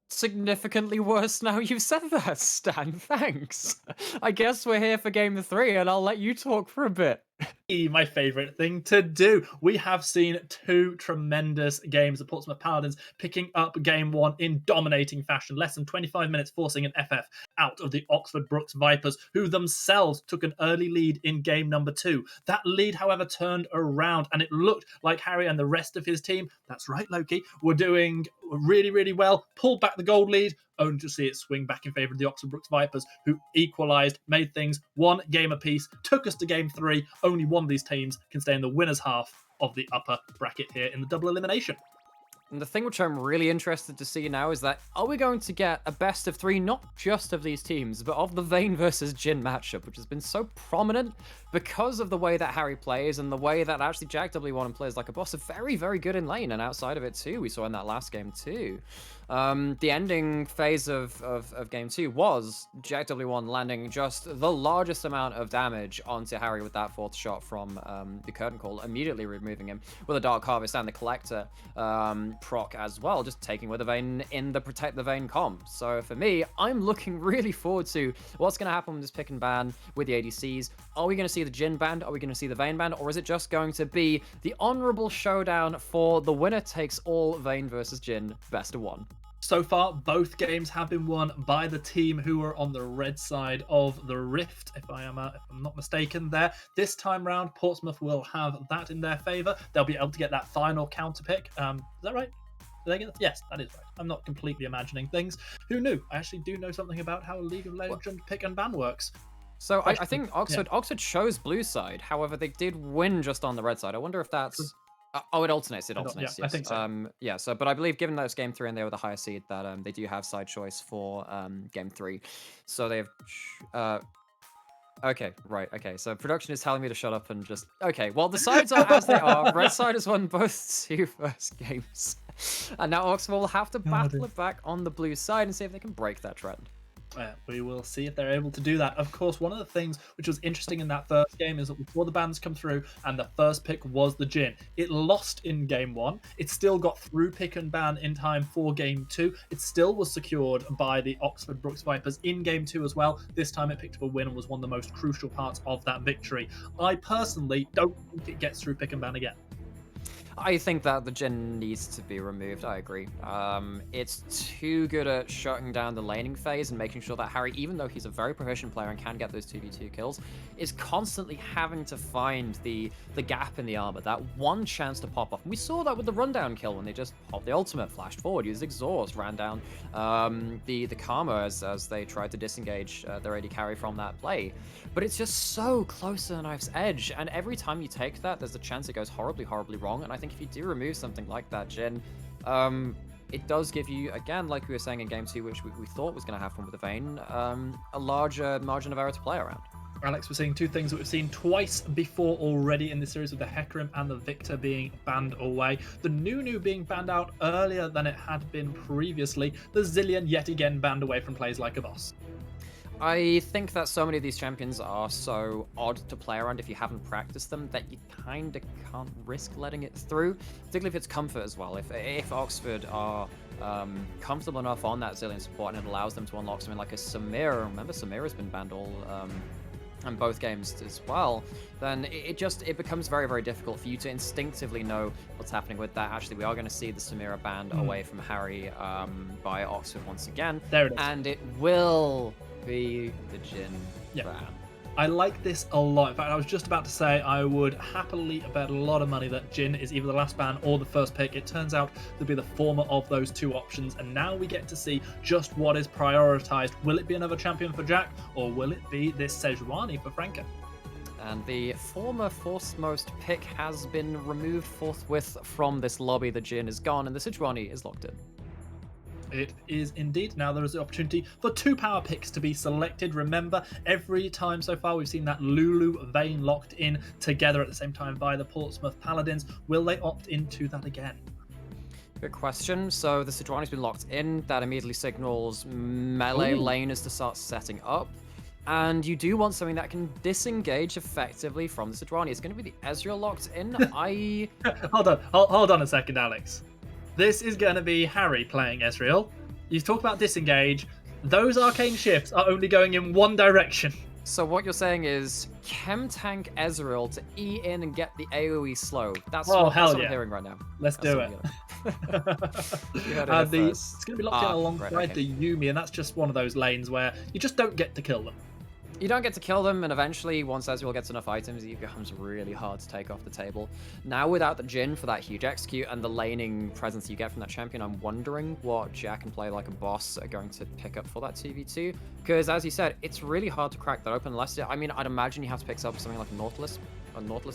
Significantly worse now you've said that, Stan. Thanks. I guess we're here for game 3, and I'll let you talk for a bit. My favourite thing to do. We have seen 2 tremendous games. The Portsmouth Paladins picking up game 1 in dominating fashion. Less than 25 minutes forcing an FF out of the Oxford Brookes Vipers, who themselves took an early lead in game number 2. That lead, however, turned around, and it looked like Harry and the rest of his team, that's right, Loki, were doing really, really well. Pulled back the gold lead, only to see it swing back in favour of the Oxford Brookes Vipers, who equalised, made things 1 game apiece, took us to game 3. Only one of these teams can stay in the winner's half of the upper bracket here in the double elimination. And the thing which I'm really interested to see now is that, are we going to get a best of 3, not just of these teams, but of the Vayne versus Jhin matchup, which has been so prominent because of the way that Harry plays and the way that actually Jack W1 plays like a boss are very, very good in lane, and outside of it too, we saw in that last game too. The ending phase of game 2 was Jack W1 landing just the largest amount of damage onto Harry with that 4th shot from the Curtain Call, immediately removing him with a Dark Harvest and the Collector proc as well, just taking with the Vayne in the Protect the Vayne comp. So for me, I'm looking really forward to what's going to happen with this pick and ban with the ADCs. Are we going to see the Jhin band? Are we going to see the Vayne band? Or is it just going to be the honorable showdown for the winner takes all Vayne versus Jhin best of 1? So far, both games have been won by the team who are on the red side of the rift, if I'm not mistaken there. This time round, Portsmouth will have that in their favour. They'll be able to get that final counter pick. Is that right? Did they get that? Yes, that is right. I'm not completely imagining things. Who knew? I actually do know something about how a League of Legends pick and ban works. So I think Oxford chose blue side. However, they did win just on the red side. I wonder if that's... it alternates. It alternates. Yeah, yes. I think so. But I believe, given that it's game 3 and they were the higher seed, that they do have side choice for game 3. So they have. Okay, right. Okay, so production is telling me to shut up and just. Okay, well the sides are as they are. Red side has won both 2 first games, and now Oxford will have to battle it back on the blue side and see if they can break that trend. We will see if they're able to do that. Of course, one of the things which was interesting in that first game is that we saw the bans come through, and the first pick was the Jhin. It lost in game 1. It still got through pick and ban in time for game 2. It still was secured by the Oxford Brookes Vipers in game 2 as well. This time it picked up a win and was one of the most crucial parts of that victory. I personally don't think it gets through pick and ban again. I think that the Jhin needs to be removed. I agree. It's too good at shutting down the laning phase and making sure that Harry, even though he's a very proficient player and can get those 2v2 kills, is constantly having to find the gap in the armor, that one chance to pop off. And we saw that with the rundown kill when they just popped the ultimate, flashed forward, used exhaust, ran down the Karma as they tried to disengage their AD carry from that play. But it's just so close to the knife's edge, and every time you take that, there's a chance it goes horribly, horribly wrong. And I think if you do remove something like that, Jhin, it does give you, again, like we were saying in game 2, which we thought was going to happen with the Vayne, a larger margin of error to play around. Alex, we're seeing 2 things that we've seen twice before already in this series, with the Hecarim and the Victor being banned away. The Nunu being banned out earlier than it had been previously. The Zillion yet again banned away from plays like a boss. I think that so many of these champions are so odd to play around if you haven't practiced them that you kind of can't risk letting it through, particularly if it's comfort as well. If Oxford are comfortable enough on that Zillion support and it allows them to unlock something like a Samira, remember Samira's been banned all in both games as well, then it becomes very, very difficult for you to instinctively know what's happening with that. Actually, we are going to see the Samira banned away from Harry by Oxford once again. There it is. And it will be the Jhin ban. I like this a lot. In fact, I was just about to say I would happily bet a lot of money that Jhin is either the last ban or the first pick. It turns out to be the former of those two options, and now we get to see just what is prioritized. Will it be another champion for Jack, or will it be this Sejuani for Franco? And the former foremost pick has been removed forthwith from this lobby. The Jhin is gone, and the Sejuani is locked in. It is indeed. Now there is the opportunity for 2 power picks to be selected. Remember, every time so far we've seen that Lulu Vayne locked in together at the same time by the Portsmouth Paladins. Will they opt into that again? Good question. So the Sejuani's been locked in. That immediately signals melee laners to start setting up. And you do want something that can disengage effectively from the Sejuani. It's going to be the Ezreal locked in. Hold on a second, Alex. This is going to be Harry playing Ezreal. You talk about disengage. Those arcane shifts are only going in one direction. So what you're saying is chem tank Ezreal to E in and get the AUE slow. That's what I'm hearing right now. Let's do it. It's going to be locked in alongside the Yuumi, and that's just one of those lanes where you just don't get to kill them. You don't get to kill them, and eventually, once Ezreal gets enough items, it becomes really hard to take off the table. Now, without the Jhin for that huge execute and the laning presence you get from that champion, I'm wondering what Jack and Play Like a Boss are going to pick up for that 2v2. Because, as you said, it's really hard to crack that open unless... I mean, I'd imagine you have to pick up something like a Nautilus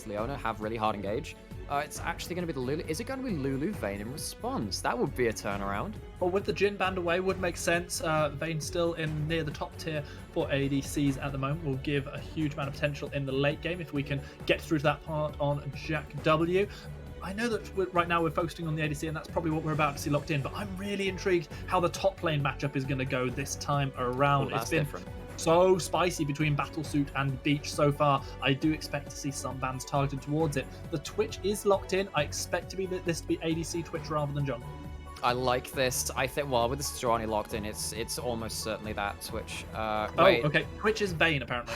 Leona, have really hard engage. It's actually going to be the Lulu. Is it going to be Lulu Vayne in response? That would be a turnaround. Well, with the Jhin banned away, would make sense. Vayne still in near the top tier for ADCs at the moment. Will give a huge amount of potential in the late game if we can get through to that part on Jack W. I know that right now we're focusing on the ADC, and that's probably what we're about to see locked in, but I'm really intrigued how the top lane matchup is going to go this time around. It's been different. So spicy between Battlesuit and Beach so far. I do expect to see some bans targeted towards it. The Twitch is locked in. I expect this to be ADC Twitch rather than jungle. I like this. I think, well, with the Sejuani locked in, it's almost certainly that Twitch. Wait. Okay. Twitch is Vayne, apparently.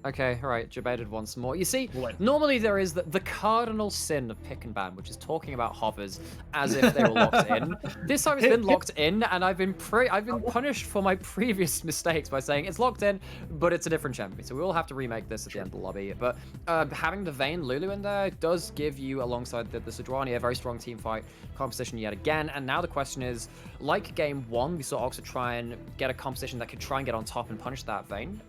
Okay, all right, debated once more. You see, normally there is the cardinal sin of pick and ban, which is talking about hovers as if they were locked in. This time it's been locked in, and I've been punished for my previous mistakes by saying it's locked in, but it's a different champion. So we will have to remake this at the end of the lobby. But having the Vayne Lulu in there does give you, alongside the Sejuani, a very strong team fight composition yet again. And now the question is, like game 1, we saw Oxford try and get a composition that could try and get on top and punish that Vayne.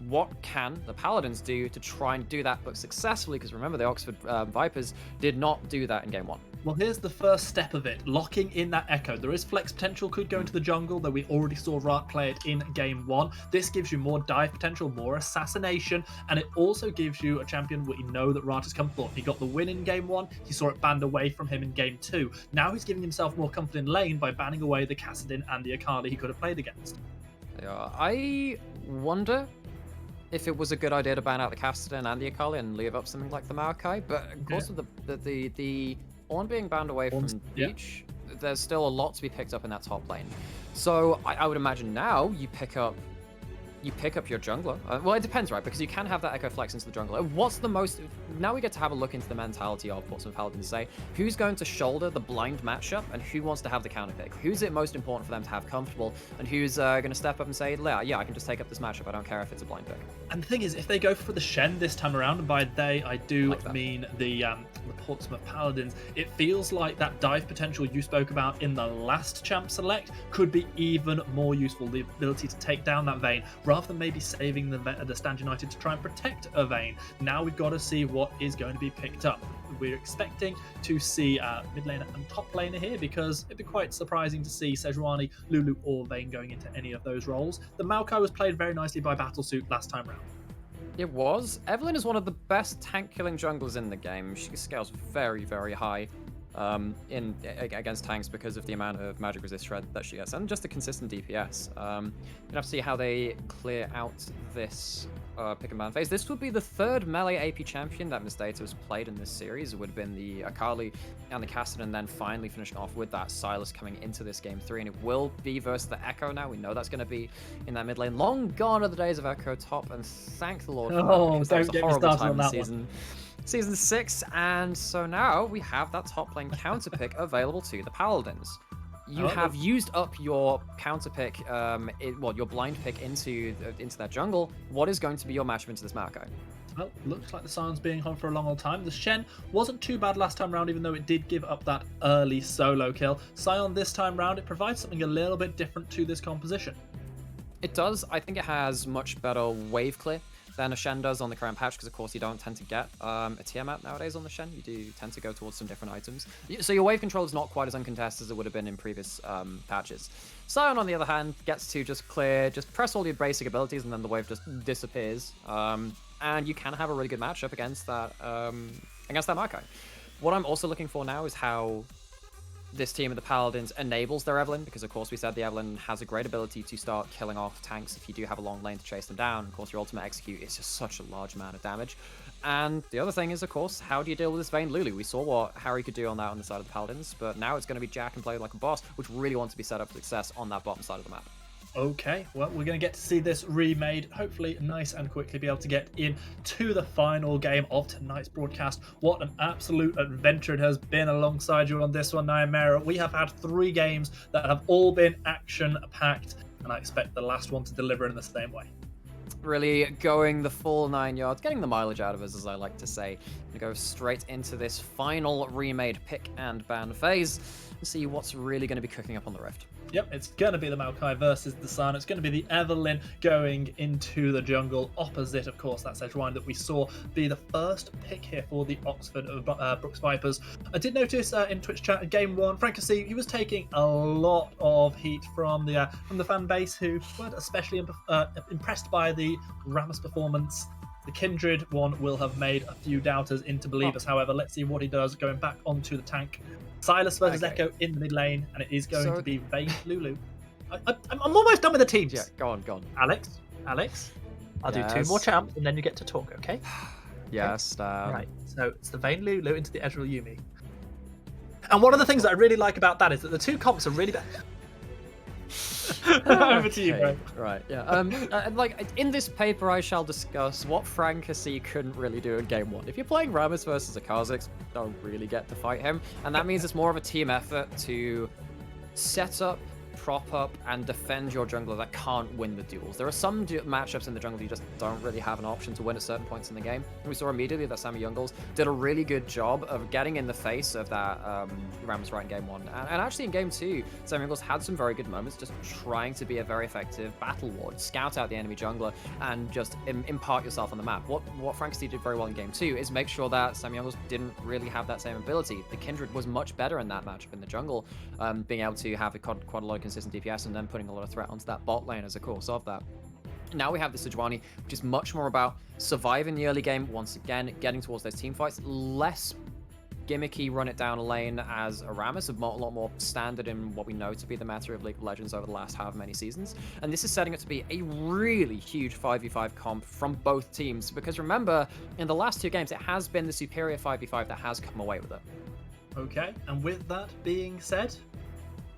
What can the Paladins do to try and do that, but successfully? Because remember, the Oxford Vipers did not do that in game 1. Well, here's the first step of it, locking in that Echo. There is flex potential, could go into the jungle, though we already saw Rat play it in game 1. This gives you more dive potential, more assassination, and it also gives you a champion where you know that Rat has come for. He got the win in game 1, he saw it banned away from him in game 2. Now he's giving himself more comfort in lane by banning away the Kassadin and the Akali he could have played against. Yeah, I wonder if it was a good idea to ban out the Kassadin and the Akali and leave up something like the Maokai, but of course with the Ornn being banned away from Beach, there's still a lot to be picked up in that top lane. So I would imagine now you pick up your jungler. Well, it depends, right? Because you can have that Echo Flex into the jungler. What's the most... Now we get to have a look into the mentality of Portsmouth Paladins, say, who's going to shoulder the blind matchup and who wants to have the counter pick? Who's it most important for them to have comfortable, and who's going to step up and say, yeah, I can just take up this matchup. I don't care if it's a blind pick. And the thing is, if they go for the Shen this time around, and by they I do mean the Portsmouth Paladins, it feels like that dive potential you spoke about in the last champ select could be even more useful. The ability to take down that Vayne, rather than maybe saving the Stand United to try and protect a Vayne. Now we've got to see what is going to be picked up. We're expecting to see mid laner and top laner here, because it'd be quite surprising to see Sejuani, Lulu, or Vayne going into any of those roles. The Maokai was played very nicely by Battlesuit last time round. It was. Evelynn is one of the best tank killing junglers in the game. She scales very, very high. against tanks because of the amount of magic resist shred that she gets, and just the consistent DPS. You have to see how they clear out this pick and ban phase. This would be the third melee AP champion that Miss Data has played in this series. It would have been the Akali and the Cassid, and then finally finishing off with that Sylas coming into this game 3, and it will be versus the Echo now. We know that's going to be in that mid lane. Long gone are the days of Echo top, and thank the Lord for that, don't get me started on that one. Season 6, and so now we have that top lane counter pick available to the Paladins. You have used up your counter pick, your blind pick into that jungle. What is going to be your matchup into this Maokai? Well, looks like the Sion's being on for a long old time. The Shen wasn't too bad last time round, even though it did give up that early solo kill. Sion this time round, it provides something a little bit different to this composition. It does. I think it has much better wave clear than a Shen does on the current patch, because of course you don't tend to get a Tiamat nowadays on the Shen. You do tend to go towards some different items. So your wave control is not quite as uncontested as it would have been in previous patches. Sion, on the other hand, gets to just press all your basic abilities, and then the wave just disappears. And you can have a really good matchup against that Maokai. What I'm also looking for now is how this team of the Paladins enables their Evelynn, because of course we said the Evelynn has a great ability to start killing off tanks if you do have a long lane to chase them down. Of course, your ultimate execute is just such a large amount of damage. And the other thing is, of course, how do you deal with this Vayne Lulu? We saw what Harry could do on that on the side of the Paladins, but now it's going to be Jack and play like a boss, which really wants to be set up for success on that bottom side of the map. Okay, well, we're going to get to see this remade, hopefully nice and quickly be able to get into the final game of tonight's broadcast. What an absolute adventure it has been alongside you on this one, Nyamera. We have had 3 games that have all been action-packed, and I expect the last one to deliver in the same way. Really going the full 9 yards, getting the mileage out of us, as I like to say. We go straight into this final remade pick and ban phase and see what's really going to be cooking up on the Rift. Yep, it's going to be the Maokai versus the Sion. It's going to be the Evelynn going into the jungle opposite, of course, that Sejuani that we saw be the first pick here for the Oxford Brooks Vipers. I did notice in Twitch chat, Game 1, Frank he was taking a lot of heat from the fan base, who weren't especially impressed by the Rammus performance. The Kindred one will have made a few doubters into believers. However, let's see what he does going back onto the tank. Sylas versus Echo in the mid lane, and it is going to be Vayne Lulu. I'm almost done with the teams. Yeah, go on. Alex, I'll do 2 more champs, and then you get to talk, okay? Yes. Right, so it's the Vayne Lulu into the Ezreal Yuumi. And one of the things that I really like about that is that the 2 comps are really bad. Over to you, bro. Right, yeah. Like, in this paper, I shall discuss what Francacy couldn't really do in Game 1. If you're playing Rammus versus a Kha'Zix, don't really get to fight him, and that means it's more of a team effort to set up, prop up, and defend your jungler that can't win the duels. There are some matchups in the jungle you just don't really have an option to win at certain points in the game. And we saw immediately that Sammy Youngles did a really good job of getting in the face of that Rammus right in Game 1. And actually in Game 2, Sammy Youngles had some very good moments just trying to be a very effective battle ward, scout out the enemy jungler, and just impart yourself on the map. What Frankie did very well in Game 2 is make sure that Sammy Youngles didn't really have that same ability. The Kindred was much better in that matchup in the jungle, being able to have quite a lot of consistent DPS and then putting a lot of threat onto that bot lane as a course of that. Now we have the Sejuani, which is much more about surviving the early game, once again, getting towards those team fights, less gimmicky run it down a lane as a Rammus, a lot more standard in what we know to be the meta of League of Legends over the last however many seasons. And this is setting up to be a really huge 5v5 comp from both teams, because remember, in the last 2 games, it has been the superior 5v5 that has come away with it. Okay, and with that being said,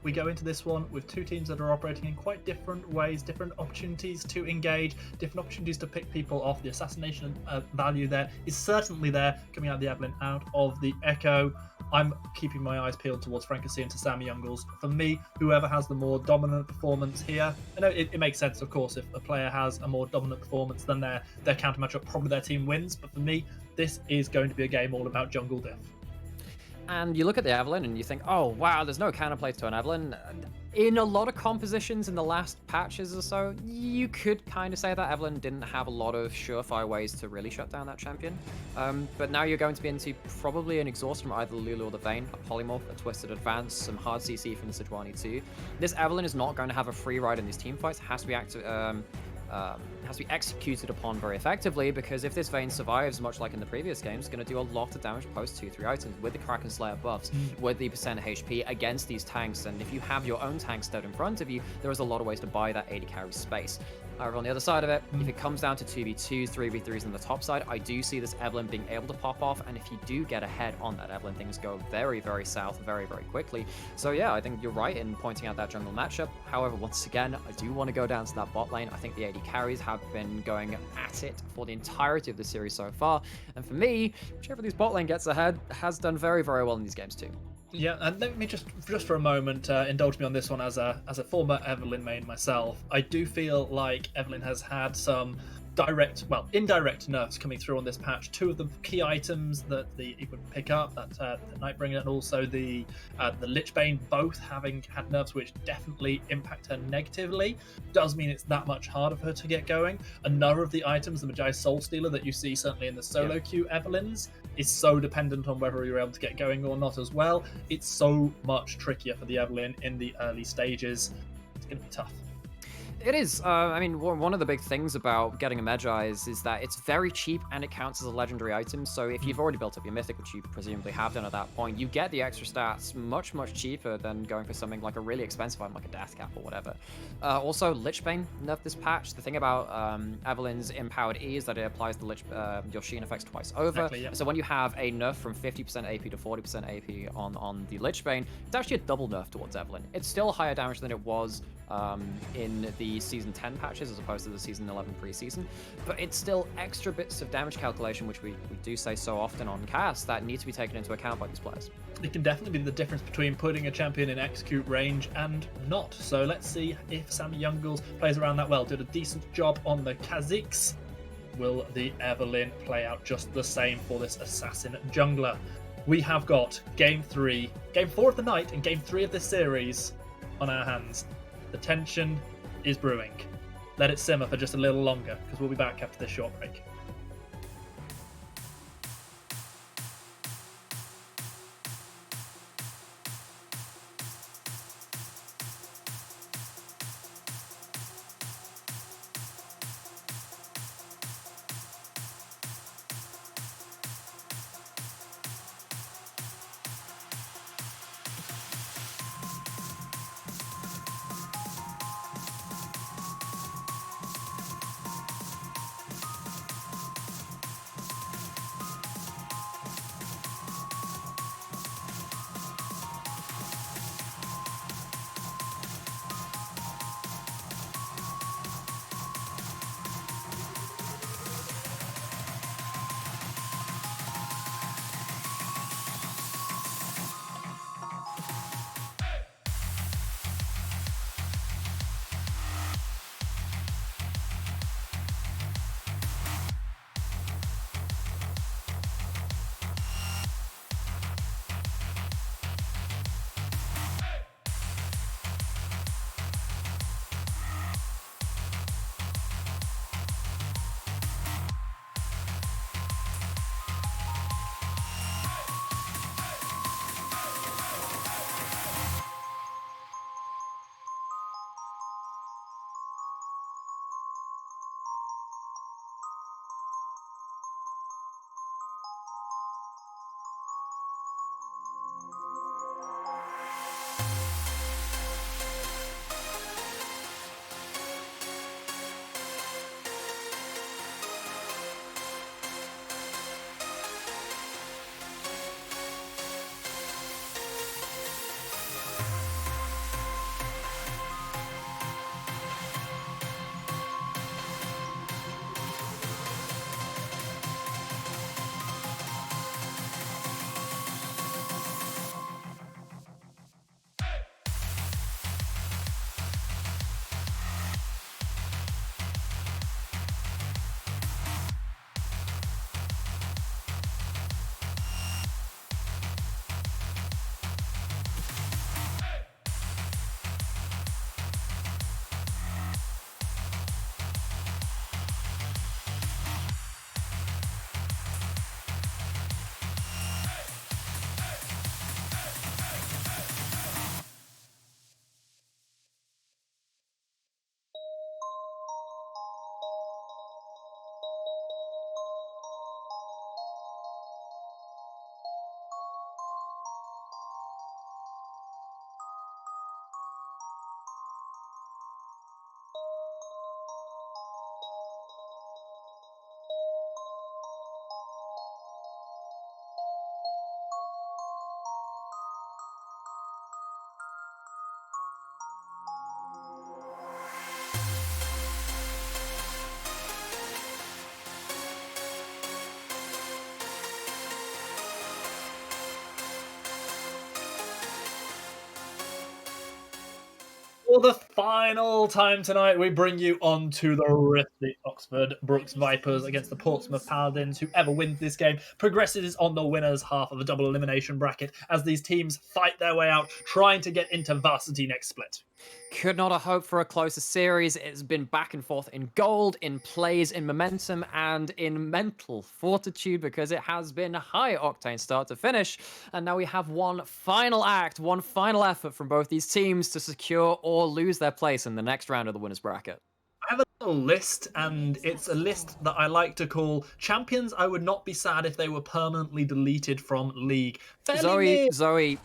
we go into this one with 2 teams that are operating in quite different ways, different opportunities to engage, different opportunities to pick people off. The assassination value there is certainly there, coming out of the Evelynn, out of the Echo. I'm keeping my eyes peeled towards Francacy and to Sammy Youngles. For me, whoever has the more dominant performance here, I know it makes sense, of course, if a player has a more dominant performance than their counter matchup, probably their team wins. But for me, this is going to be a game all about jungle diff. And you look at the Evelynn and you think, oh wow, there's no counterplay to an Evelynn. In a lot of compositions in the last patches or so, you could kind of say that Evelynn didn't have a lot of surefire ways to really shut down that champion. But now you're going to be into probably an exhaust from either the Lulu or the Vayne, a polymorph, a twisted advance, some hard CC from the Sejuani too. This Evelynn is not going to have a free ride in these team fights. It has to be has to be executed upon very effectively, because if this Vayne survives, much like in the previous games, it's going to do a lot of damage post 2-3 items with the Kraken Slayer buffs, with the percent HP against these tanks, and if you have your own tank stood in front of you, there is a lot of ways to buy that AD carry space. However, on the other side of it, if it comes down to 2v2s, 3v3s on the top side, I do see this Evelynn being able to pop off, and if you do get ahead on that Evelynn, things go very, very south very, very quickly. So yeah, I think you're right in pointing out that jungle matchup. However, once again, I do want to go down to that bot lane. I think the AD carries have been going at it for the entirety of the series so far, and for me, whichever of these bot lane gets ahead has done very, very well in these games too. Yeah, and let me just for a moment indulge me on this one as a former Evelynn main myself. I do feel like Evelynn has had some indirect nerfs coming through on this patch. Two of the key items that you would pick up, that the Nightbringer and also the Lichbane, both having had nerfs which definitely impact her negatively, does mean it's that much harder for her to get going. Another of the items, the Magi Soul Stealer that you see certainly in the solo queue Evelyns, is so dependent on whether you're able to get going or not as well. It's so much trickier for the Evelynn in the early stages. It's going to be tough. It is. I mean, one of the big things about getting a Magi's is that it's very cheap and it counts as a legendary item. So if you've already built up your Mythic, which you presumably have done at that point, you get the extra stats much, much cheaper than going for something like a really expensive item like a Death Cap or whatever. Also, Lichbane nerfed this patch. The thing about Evelynn's Empowered E is that it applies the your Sheen effects twice over. Exactly, yeah. So when you have a nerf from 50% AP to 40% AP on the Lichbane, it's actually a double nerf towards Evelynn. It's still higher damage than it was in the Season 10 patches as opposed to the Season 11 preseason, but it's still extra bits of damage calculation, which we do say so often on cast, that need to be taken into account by these players. It can definitely be the difference between putting a champion in execute range and not. So let's see if Sammy Youngles plays around that well. Did a decent job on the Kha'Zix. Will the Evelynn play out just the same for this assassin jungler? We have got Game 4 of the night and Game 3 of this series on our hands. The tension is brewing. Let it simmer for just a little longer, because we'll be back after this short break. final time tonight, we bring you on to the risky Oxford Brooks Vipers against the Portsmouth Paladins. Whoever wins this game progresses on the winner's half of a double elimination bracket as these teams fight their way out, trying to get into varsity next split. Could not have hoped for a closer series. It's been back and forth in gold, in plays, in momentum, and in mental fortitude because it has been a high octane start to finish. And now we have one final act, one final effort from both these teams to secure or lose their place in the next round of the winner's bracket. I have a little list, and it's a list that I like to call champions I would not be sad if they were permanently deleted from League. Zoe. Zoe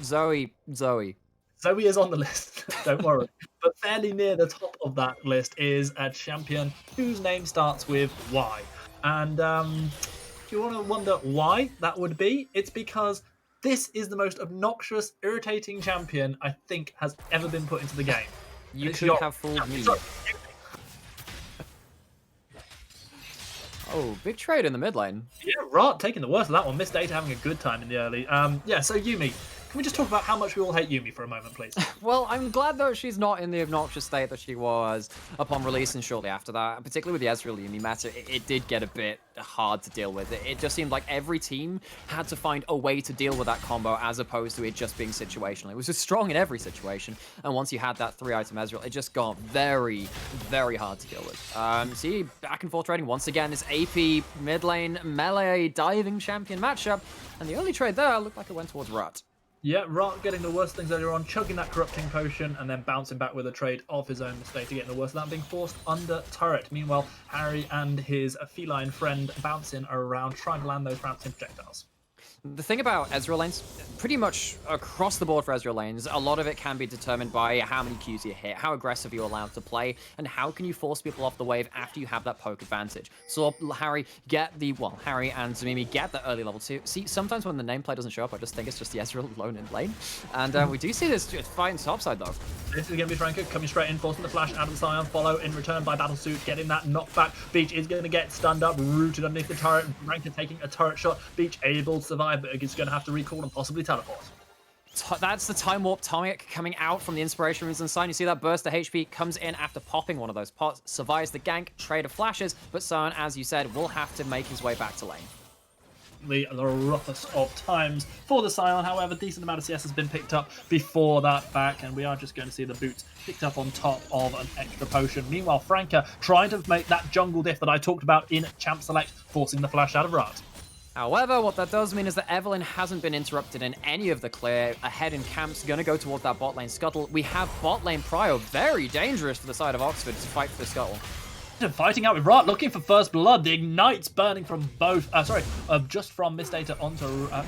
is on the list, don't worry. But fairly near the top of that list is a champion whose name starts with Y. And if you want to wonder why that would be, it's because this is the most obnoxious, irritating champion I think has ever been put into the game. You could have fooled me. Oh, big trade in the mid lane. Yeah, Rart taking the worst of that one. Miss Data having a good time in the early. Yeah, so Yuumi. Can we just talk about how much we all hate Yuumi for a moment, please? Well, I'm glad, though, she's not in the obnoxious state that she was upon release and shortly after that. Particularly with the Ezreal Yuumi meta, it did get a bit hard to deal with. It just seemed like every team had to find a way to deal with that combo as opposed to it just being situational. It was just strong in every situation, and once you had that 3-item Ezreal, it just got very, very hard to deal with. See, back and forth trading once again, this AP mid lane melee diving champion matchup, and the only trade there looked like it went towards Rut. Yeah, Rart getting the worst things earlier on, chugging that corrupting potion, and then bouncing back with a trade of his own mistake to get the worst of that, being forced under turret. Meanwhile, Harry and his feline friend bouncing around, trying to land those bouncing projectiles. The thing about Ezreal lanes, pretty much across the board for Ezreal lanes, a lot of it can be determined by how many Qs you hit, how aggressive you're allowed to play, and how can you force people off the wave after you have that poke advantage. So Harry and Zamimi get the early level 2. See, sometimes when the nameplate doesn't show up, I just think it's just the Ezreal alone in lane. And we do see this fight in topside though. This is going to be Franco coming straight in, forcing the flash out of the Scion, follow in return by Battlesuit, getting that knockback. Beach is going to get stunned up, rooted underneath the turret, Franco taking a turret shot. Beach able to survive, but he's going to have to recall and possibly teleport. That's the Time Warp tonic coming out from the Inspiration Runes inside. You see that burst of HP comes in after popping one of those pots, survives the gank, trade of flashes, but Scion, as you said, will have to make his way back to lane. The roughest of times for the Scion. However, decent amount of CS has been picked up before that back, and we are just going to see the boots picked up on top of an extra potion. Meanwhile, Franca trying to make that jungle diff that I talked about in Champ Select, forcing the flash out of Rart. However, what that does mean is that Evelyn hasn't been interrupted in any of the clear. Ahead in camps, going to go towards that bot lane scuttle. We have bot lane Prio, very dangerous for the side of Oxford to fight for the scuttle. Fighting out with Rart, looking for first blood. The ignites burning from both. Just from Miss Data onto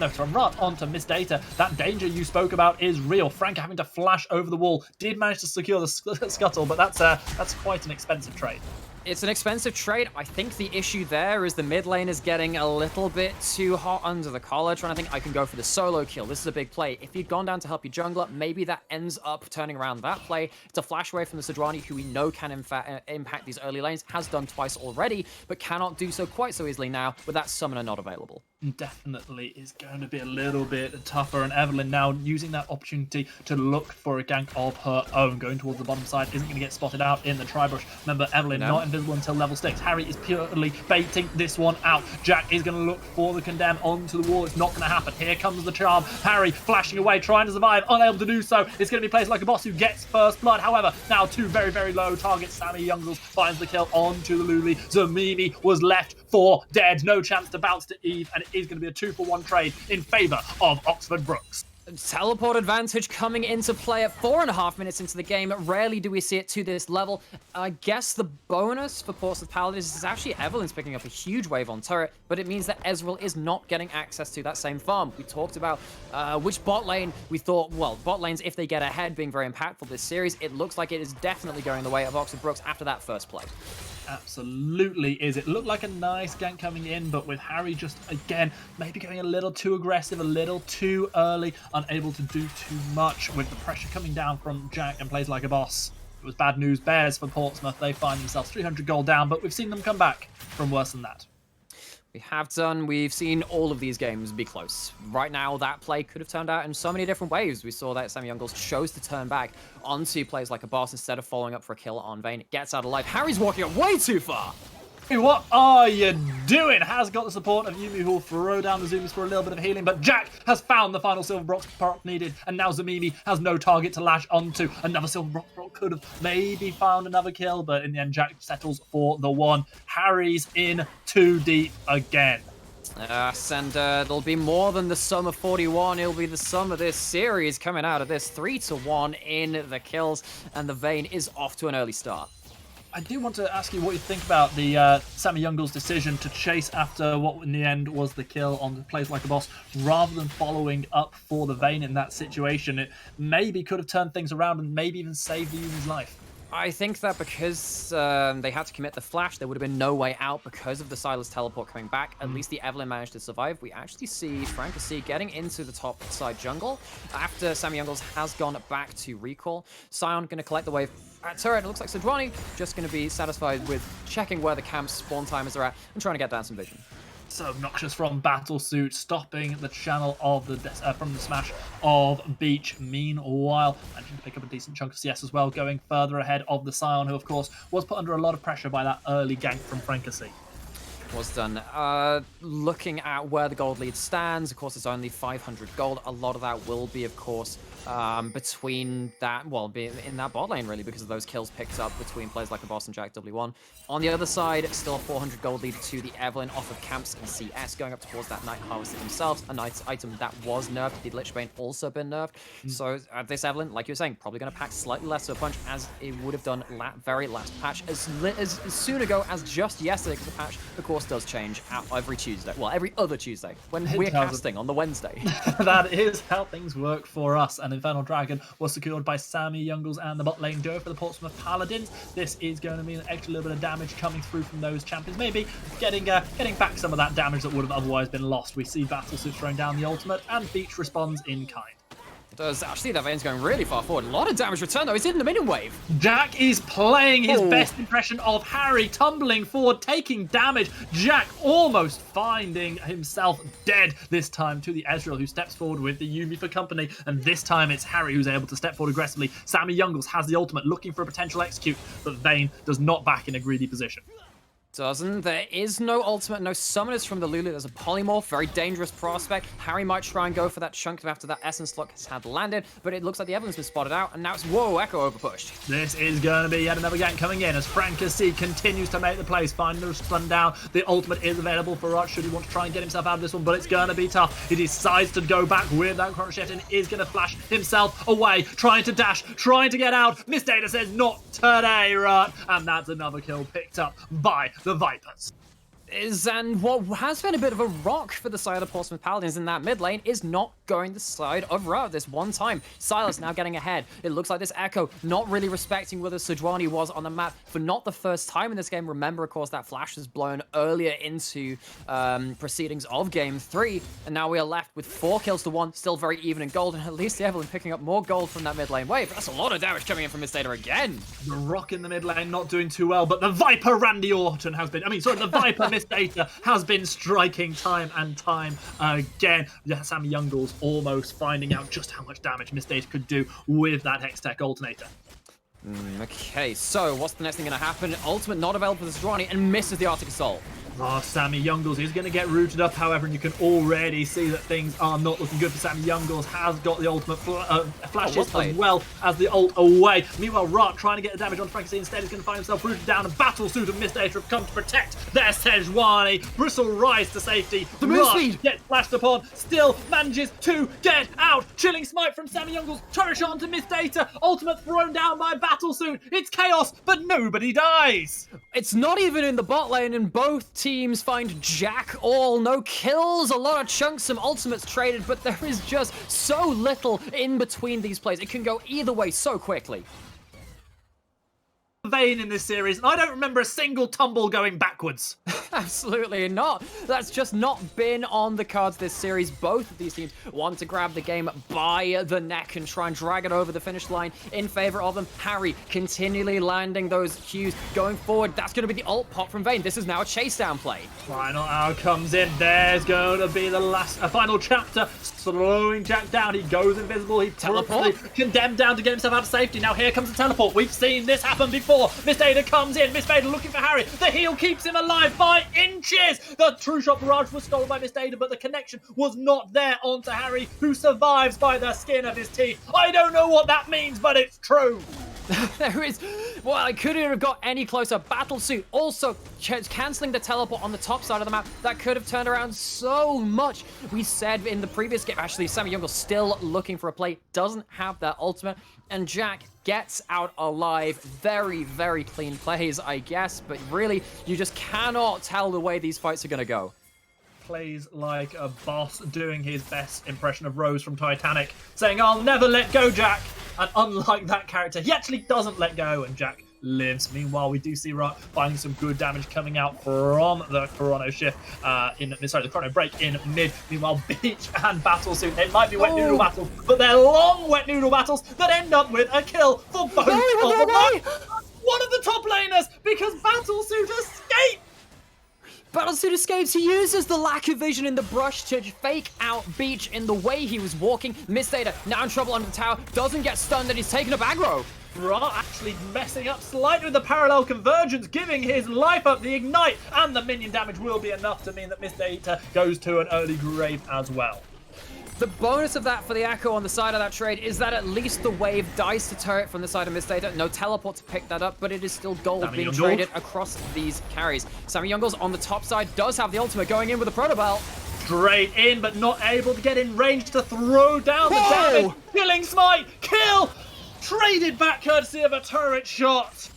from Rart onto Miss Data. That danger you spoke about is real. Frank having to flash over the wall did manage to secure the scuttle, but that's quite an expensive trade. It's an expensive trade. I think the issue there is the mid lane is getting a little bit too hot under the collar, trying to think I can go for the solo kill. This is a big play. If you'd gone down to help your jungler, maybe that ends up turning around that play. It's a flash away from the Sedrani, who we know can impact these early lanes, has done twice already, but cannot do so quite so easily now with that summoner not available. Definitely is going to be a little bit tougher, and Evelyn now using that opportunity to look for a gank of her own, going towards the bottom side, isn't going to get spotted out in the tri-brush. Remember, Evelyn not invisible until level 6. Harry is purely baiting this one out. Jack is going to look for the condemn onto the wall. It's not going to happen. Here comes the charm. Harry flashing away, trying to survive, unable to do so. It's going to be placed like a boss who gets first blood. However, now two very, very low targets. Sammy Youngles finds the kill onto the Luli. Zamimi was left for dead. No chance to bounce to Eve, and it is going to be a 2-for-1 trade in favour of Oxford Brooks. Teleport advantage coming into play at 4.5 minutes into the game. Rarely do we see it to this level. I guess the bonus for Portsmouth Paladins is actually Evelyn's picking up a huge wave on turret, but it means that Ezreal is not getting access to that same farm. We talked about which bot lane we thought, well, bot lanes, if they get ahead, being very impactful this series. It looks like it is definitely going the way of Oxford Brooks after that first play. Absolutely is. It looked like a nice gank coming in, but with Harry just, again, maybe going a little too aggressive, a little too early, unable to do too much with the pressure coming down from Jack and plays like a boss. It was bad news bears for Portsmouth. They find themselves 300 gold down, but we've seen them come back from worse than that. We've seen all of these games be close. Right now, that play could have turned out in so many different ways. We saw that Sammy Youngles chose to turn back onto plays like a boss instead of following up for a kill on Vayne. Gets out alive. Harry's walking up way too far. Hey, what are you doing? Has got the support of Yumi, who will throw down the zoomies for a little bit of healing, but Jack has found the final silver block needed, and now Zamimi has no target to lash onto. Another silver block could have maybe found another kill, but in the end, Jack settles for the one. Harry's in too deep again. And it'll be more than the sum of 41. It'll be the sum of this series coming out of this 3-1 in the kills, and the Vayne is off to an early start. I do want to ask you what you think about the Sammy Youngles' decision to chase after what in the end was the kill on Plays Like a Boss, rather than following up for the Vayne in that situation. It maybe could have turned things around and maybe even saved the Yumi's life. I think that because they had to commit the flash, there would have been no way out because of the Silas teleport coming back. At least the Evelyn managed to survive. We actually see Frank getting into the top side jungle after Sammy Youngles has gone back to recall. Sion going to collect the wave at turret. It looks like Sejuani just going to be satisfied with checking where the camp's spawn timers are at and trying to get down some vision. So obnoxious from Battlesuit, stopping the channel of the from the smash of Beach. Meanwhile, managing to pick up a decent chunk of CS as well, going further ahead of the Scion, who of course was put under a lot of pressure by that early gank from Frankacy. Was done. Looking at where the gold lead stands, of course, it's only 500 gold. A lot of that will be, of course, between that, well, be in that bot lane, really, because of those kills picked up between players like a Boss and Jack W1. On the other side, still a 400 gold lead to the Evelyn off of camps and CS, going up towards that Night Harvester themselves, a nice item that was nerfed. The Lich Bane also been nerfed. So this Evelyn, like you were saying, probably going to pack slightly less of a punch as it would have done very last patch, as soon ago as just yesterday, because the patch, of course, does change every Tuesday. Well, every other Tuesday when we're casting on the Wednesday. That is how things work for us. An Infernal Dragon was secured by Sammy Youngles and the bot lane duo for the Portsmouth Paladins. This is going to mean an extra little bit of damage coming through from those champions. Maybe getting back some of that damage that would have otherwise been lost. We see Battlesuit throwing down the ultimate, and Beach responds in kind. Does actually that Vayne's going really far forward. A lot of damage return though. He's in the minion wave. Jack is playing his best impression of Harry, tumbling forward, taking damage. Jack almost finding himself dead this time to the Ezreal, who steps forward with the Yuumi for company, and this time it's Harry who's able to step forward aggressively. Sammy Youngles has the ultimate, looking for a potential execute, but Vayne does not back in a greedy position. Doesn't. There is no ultimate, no summoners from the Lulu. There's a polymorph, very dangerous prospect. Harry might try and go for that chunk after that essence lock has had landed, but it looks like the Evelyn's been spotted out, and now it's, whoa, Echo overpushed. This is going to be yet another gank coming in as Frankacy continues to make the plays, finding the stun down. The ultimate is available for Rot should he want to try and get himself out of this one, but it's going to be tough. He decides to go back with that Chrono Shift and is going to flash himself away, trying to dash, trying to get out. Miss Data says, not today, Rot, and that's another kill picked up by the Vipers. And what has been a bit of a rock for the side of the Portsmouth Paladins in that mid lane is not going the side of Rut this one time. Silas now getting ahead. It looks like this Echo not really respecting where the Sejuani was on the map for not the first time in this game. Remember, of course, that flash was blown earlier into proceedings of Game 3, and now we are left with 4 kills to 1, still very even in gold, and at least the Evelyn picking up more gold from that mid lane wave. That's a lot of damage coming in from Miss Data again. The Rock in the mid lane not doing too well, but the Viper Randy Orton has been, the Viper Miss Data has been striking time and time again. Yeah, Sammy Youngles almost finding out just how much damage Miss Data could do with that Hextech alternator. Okay, so what's the next thing going to happen? Ultimate not available for the Sejuani and misses the Arctic Assault. Oh, Sammy Youngles is going to get rooted up, however, and you can already see that things are not looking good for Sammy Youngles. Has got the ultimate flashes as well as the ult away. Meanwhile, Rot trying to get the damage on Frankacy instead is going to find himself rooted down. A Battlesuit of Miss Data have come to protect their Sejuani. Bristle rise to safety. The move Rot speed gets flashed upon, still manages to get out. Chilling Smite from Sammy Youngles. Turret shot onto Miss Data. Ultimate thrown down by Battlesuit. It's chaos, but nobody dies. It's not even in the bot lane, and both teams find Jack all. No kills, a lot of chunks, some ultimates traded, but there is just so little in between these plays. It can go either way so quickly. Vayne in this series, and I don't remember a single tumble going backwards. Absolutely not. That's just not been on the cards this series. Both of these teams want to grab the game by the neck and try and drag it over the finish line in favor of them. Harry continually landing those cues going forward. That's going to be the ult pop from Vayne. This is now a chase down play. Final hour comes in. There's going to be the final chapter. Slowing Jack down. He goes invisible. He Teleport. condemned down to get himself out of safety. Now here comes the teleport. We've seen this happen before. Miss Ada comes in. Miss Vader looking for Harry. The heal keeps him alive by inches. The true shot barrage was stolen by Miss Ada, but the connection was not there onto Harry, who survives by the skin of his teeth. I don't know what that means, but it's true. There is, well, I couldn't have got any closer. Battlesuit also cancelling the teleport on the top side of the map. That could have turned around so much. We said in the previous game, actually, Sammy Youngle's still looking for a play, doesn't have that ultimate, and Jack gets out alive. Very, very clean plays, I guess, but really, you just cannot tell the way these fights are going to go. Plays like a boss, doing his best impression of Rose from Titanic, saying, "I'll never let go, Jack." And unlike that character, he actually doesn't let go, and Jack lives. Meanwhile, we do see Rock finding some good damage coming out from the Chrono shift, the Chrono break in mid. Meanwhile, Beach and Battlesuit, it might be wet noodle battles, but they're long wet noodle battles that end up with a kill for both of them. One of the top laners, because Battlesuit escaped. Battlesuit escapes. He uses the lack of vision in the brush to fake out Beach in the way he was walking. Miss Data now in trouble under the tower. Doesn't get stunned and he's taken up aggro. Ra actually messing up slightly with the parallel convergence, giving his life up. The ignite and the minion damage will be enough to mean that Miss Data goes to an early grave as well. The bonus of that for the Echo on the side of that trade is that at least the wave dies to turret from the side of Miss Data. No teleport to pick that up, but it is still gold being traded across these carries. Sammy Youngles on the top side does have the ultimate going in with a Proto Belt. Straight in, but not able to get in range to throw down the damage. Killing smite, kill! Traded back courtesy of a turret shot.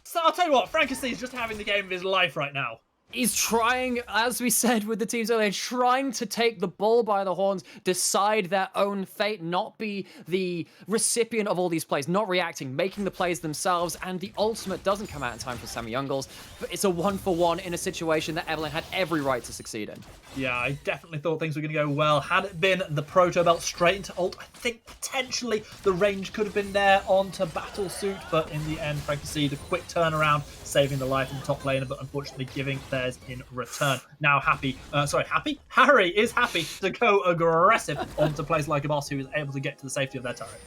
So I'll tell you what, Frankenstein is just having the game of his life right now. He's trying, as we said with the teams earlier, trying to take the bull by the horns, decide their own fate, not be the recipient of all these plays, not reacting, making the plays themselves, and the ultimate doesn't come out in time for Sammy Youngles, but it's a 1-for-1 in a situation that Evelyn had every right to succeed in. Yeah, I definitely thought things were going to go well. Had it been the Proto Belt straight into ult, I think potentially the range could have been there onto Battlesuit, but in the end, Frankenstein, a quick turnaround, saving the life of the top laner, but unfortunately giving theirs in return. Now Harry is happy to go aggressive onto plays like a boss who is able to get to the safety of their turret.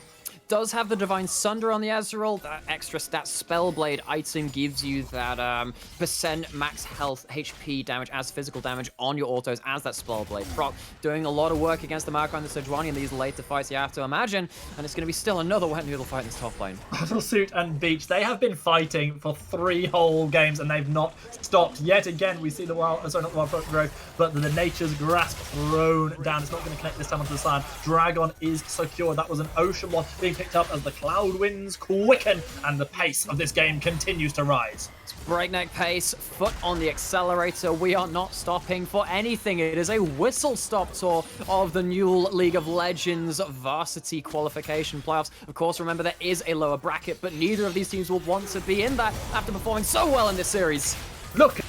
Does have the Divine Sunder on the Ezreal. That extra stat Spellblade item gives you that percent max health HP damage as physical damage on your autos as that Spellblade proc. Doing a lot of work against the Maokai and the Sejuani in these later fights, you have to imagine. And it's going to be still another wet noodle fight in this top lane. Battlesuit and Beach, they have been fighting for 3 whole games and they've not stopped. Yet again, we see the wild, not the wild growth, but the Nature's Grasp thrown down. It's not going to connect this time onto the side. Dragon is secure. That was an Ocean one being picked up as the cloud winds quicken and the pace of this game continues to rise. It's breakneck pace, foot on the accelerator. We are not stopping for anything. It is a whistle-stop tour of the new League of Legends varsity qualification playoffs. Of course, remember there is a lower bracket, but neither of these teams will want to be in that after performing so well in this series. Look,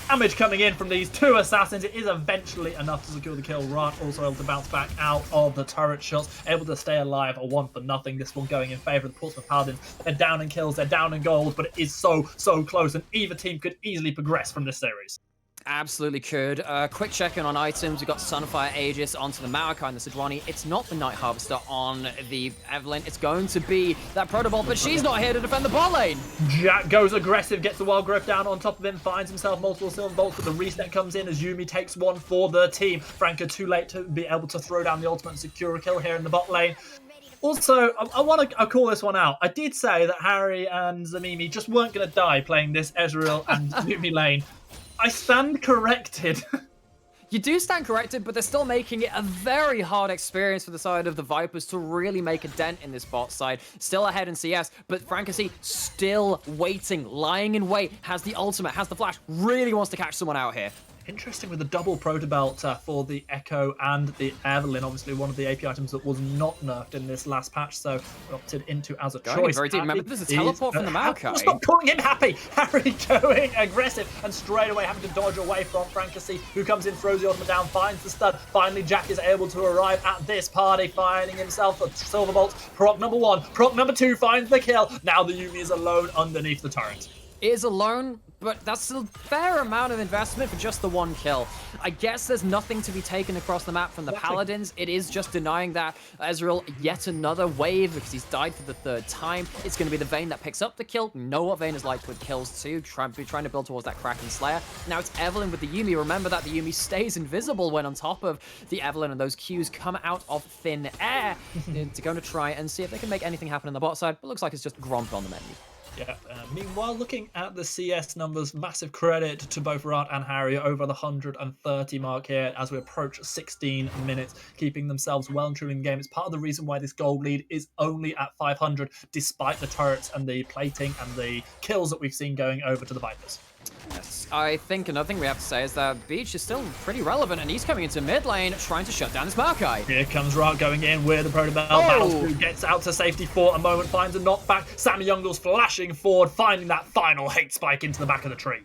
damage coming in from these 2 assassins. It is eventually enough to secure the kill. Rart also able to bounce back out of the turret shots, able to stay alive, a 1-for-0. This one going in favor of the Portsmouth Paladins. They're down in kills, they're down in gold, but it is so close, and either team could easily progress from this series. Absolutely could. Quick check-in on items. We've got Sunfire Aegis onto the Maokai and the Sejuani. It's not the Night Harvester on the Evelyn. It's going to be that Protoball, but she's not here to defend the bot lane. Jack goes aggressive, gets the Wild Growth down on top of him, finds himself multiple Silver Bolts, but the reset comes in as Yuumi takes one for the team. Franco too late to be able to throw down the ultimate and secure a kill here in the bot lane. Also, I want to call this one out. I did say that Harry and Zamimi just weren't going to die playing this Ezreal and Yuumi lane. I stand corrected. You do stand corrected, but they're still making it a very hard experience for the side of the Vipers to really make a dent in this bot side. Still ahead in CS, but Frankenstein still waiting, lying in wait, has the ultimate, has the flash, really wants to catch someone out here. Interesting with the double proto belt for the Echo and the Evelyn. Obviously, one of the AP items that was not nerfed in this last patch, so opted into as a Going choice. very deep. Remember, there's a teleport from the Maokai. Stop calling him happy. Harry going aggressive and straight away having to dodge away from Francasy, who comes in, throws the ultimate down, finds the stun. Finally, Jack is able to arrive at this party, finding himself a silver bolt. Proc number 1, proc number 2 finds the kill. Now the Yuumi is alone underneath the turret. Is alone, but that's a fair amount of investment for just the 1 kill. I guess there's nothing to be taken across the map from the Paladins. It is just denying that Ezreal yet another wave because he's died for the 3rd time. It's going to be the Vayne that picks up the kill. We know what Vayne is like with kills too, trying to build towards that Kraken Slayer. Now it's Evelyn with the Yuumi. Remember that the Yuumi stays invisible when on top of the Evelyn, and those Qs come out of thin air to go to try and see if they can make anything happen on the bot side. But looks like it's just Gromp on the menu. Yeah. Meanwhile, looking at the CS numbers, massive credit to both Rat and Harry over the 130 mark here as we approach 16 minutes, keeping themselves well and truly in the game. It's part of the reason why this gold lead is only at 500, despite the turrets and the plating and the kills that we've seen going over to the Vipers. Yes, I think another thing we have to say is that Beach is still pretty relevant, and he's coming into mid lane trying to shut down this Maokai. Here comes Rat going in with the Protobell. Battles through, gets out to safety for a moment, finds a knockback. Sammy Youngles flashing forward, finding that final hate spike into the back of the tree.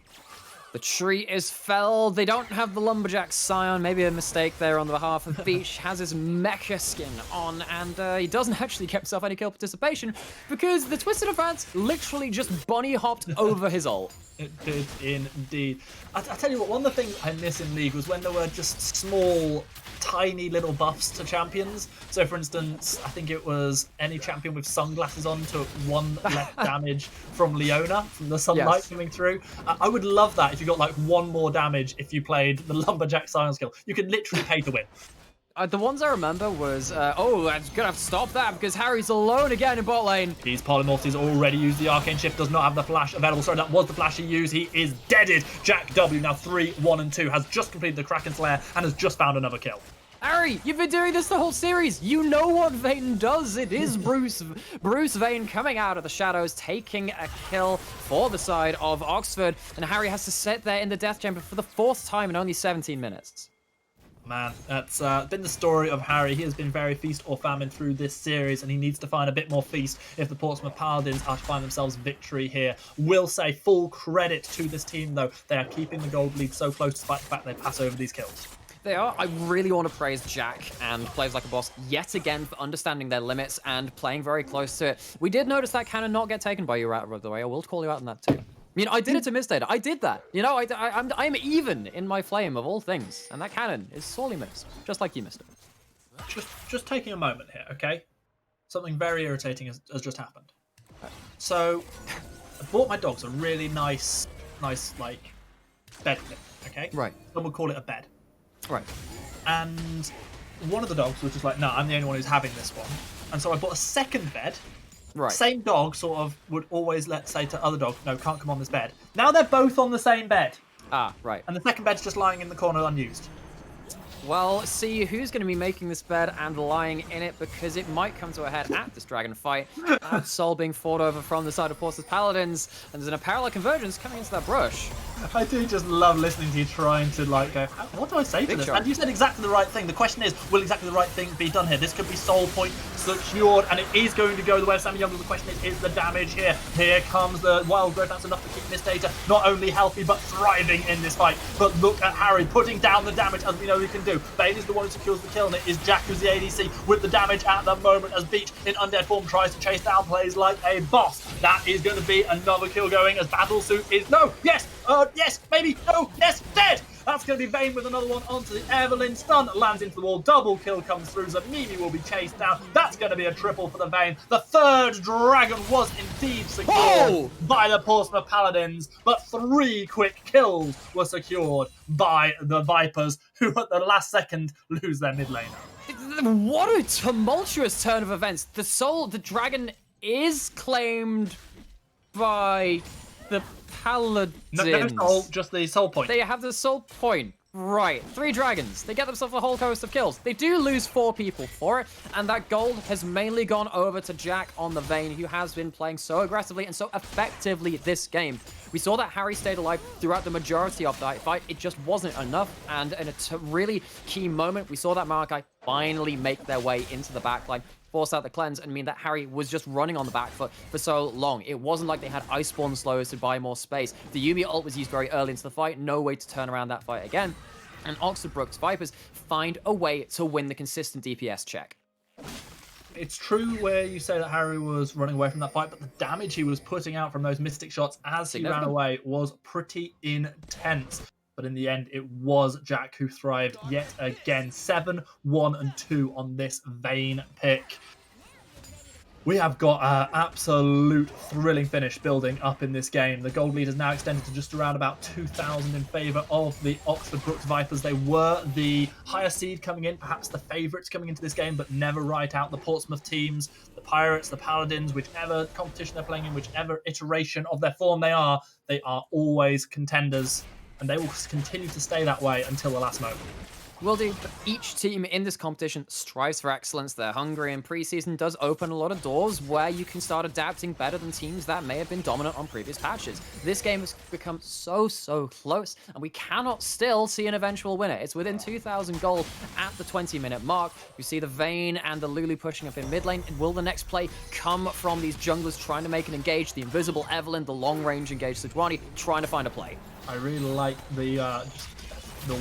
The tree is felled. They don't have the Lumberjack Scion. Maybe a mistake there on the behalf of Beach. Has his mecha skin on, and he doesn't actually get himself any kill participation because the Twisted Advance literally just bunny hopped over his ult. It did indeed. I tell you what, one of the things I miss in League was when there were just small, tiny little buffs to champions. So, for instance, I think it was any champion with sunglasses on took 1 less damage from Leona, from the sunlight coming through. I would love that if you got like 1 more damage if you played the Lumberjack Scion skill. You could literally pay to win. The ones I remember was, I'm gonna have to stop that because Harry's alone again in bot lane. He's polymorphed, he's already used the Arcane Shift, does not have the flash available. Sorry, that was the flash he used. He is deaded. Jack W, now 3, 1, and 2, has just completed the Kraken Slayer and has just found another kill. Harry, you've been doing this the whole series. You know what Vayne does. It is Bruce Vayne coming out of the shadows, taking a kill for the side of Oxford. And Harry has to sit there in the death chamber for the 4th time in only 17 minutes. Man, that's been the story of Harry. He has been very feast or famine through this series, and he needs to find a bit more feast if the Portsmouth Paladins are to find themselves victory here. Will say full credit to this team, though. They are keeping the gold lead so close despite the fact they pass over these kills. They are. I really want to praise Jack and Plays Like a Boss yet again for understanding their limits and playing very close to it. We did notice that cannon not get taken by you, Rat, by the way. I will call you out on that too. I mean, I did it to Mistdata. I did that. You know, I'm even in my flame of all things, and that cannon is sorely missed, just like you missed it. Just taking a moment here, okay? Something very irritating has just happened. So, I bought my dogs a really nice like bed clip, okay? Right. Some would call it a bed. Right. And one of the dogs was just like, no, I'm the only one who's having this one. And so I bought a second bed. Right. Same dog sort of would always say to other dog, no, can't come on this bed. Now they're both on the same bed. Ah, right. And the second bed's just lying in the corner unused. Well, see who's going to be making this bed and lying in it, because it might come to a head at this dragon fight. Soul being fought over from the side of Portsmouth Paladins, and there's an parallel convergence coming into that brush. I do just love listening to you trying to like go, what do I say to this? And you said exactly the right thing. The question is, will exactly the right thing be done here? This could be soul point secured, and it is going to go the way of Sammy Young. The question is the damage here? Here comes the wild growth. That's enough to keep Mistdata not only healthy, but thriving in this fight. But look at Harry putting down the damage, as we know he can do. Vayne is the one who secures the kill, and it is Jack who's the ADC with the damage at the moment as Beach in undead form tries to chase down plays like a boss. That is going to be another kill going as Battlesuit is yes, maybe, no, yes, dead! That's going to be Vayne with another one onto the Evelyn. Stun lands into the wall. Double kill comes through. Zamimi will be chased down. That's going to be a triple for the Vayne. The third dragon was indeed secured by the Portsmouth Paladins, but 3 quick kills were secured by the Vipers, who at the last second lose their mid laner. What a tumultuous turn of events. The dragon is claimed by the Paladins. No soul, just the soul point. They have the soul point. Right. 3 dragons. They get themselves a whole host of kills. They do lose 4 people for it, and that gold has mainly gone over to Jack on the Vayne, who has been playing so aggressively and so effectively this game. We saw that Harry stayed alive throughout the majority of that fight. It just wasn't enough. And in a really key moment, we saw that Maokai finally make their way into the backline, force out the cleanse, and mean that Harry was just running on the back foot for so long. It wasn't like they had Iceborne slows to buy more space. The Yuumi ult was used very early into the fight. No way to turn around that fight again. And Oxford Brook's Vipers find a way to win the consistent DPS check. It's true where you say that Harry was running away from that fight, but the damage he was putting out from those Mystic shots as he ran away was pretty intense. But in the end, it was Jack who thrived yet again. 7, 1, and 2 on this Vayne pick. We have got an absolute thrilling finish building up in this game. The gold lead is now extended to just around about 2,000 in favour of the Oxford Brookes Vipers. They were the higher seed coming in, perhaps the favourites coming into this game, but never right out the Portsmouth teams, the Pirates, the Paladins, whichever competition they're playing in, whichever iteration of their form they are always contenders, and they will continue to stay that way until the last moment. Will do. But each team in this competition strives for excellence. They're hungry, and preseason does open a lot of doors where you can start adapting better than teams that may have been dominant on previous patches. This game has become so close, and we cannot still see an eventual winner. It's within 2,000 gold at the 20-minute mark. You see the Vayne and the Lulu pushing up in mid lane. And will the next play come from these junglers trying to make an engage? The invisible Evelynn, the long-range engage Sejuani, trying to find a play. I really like the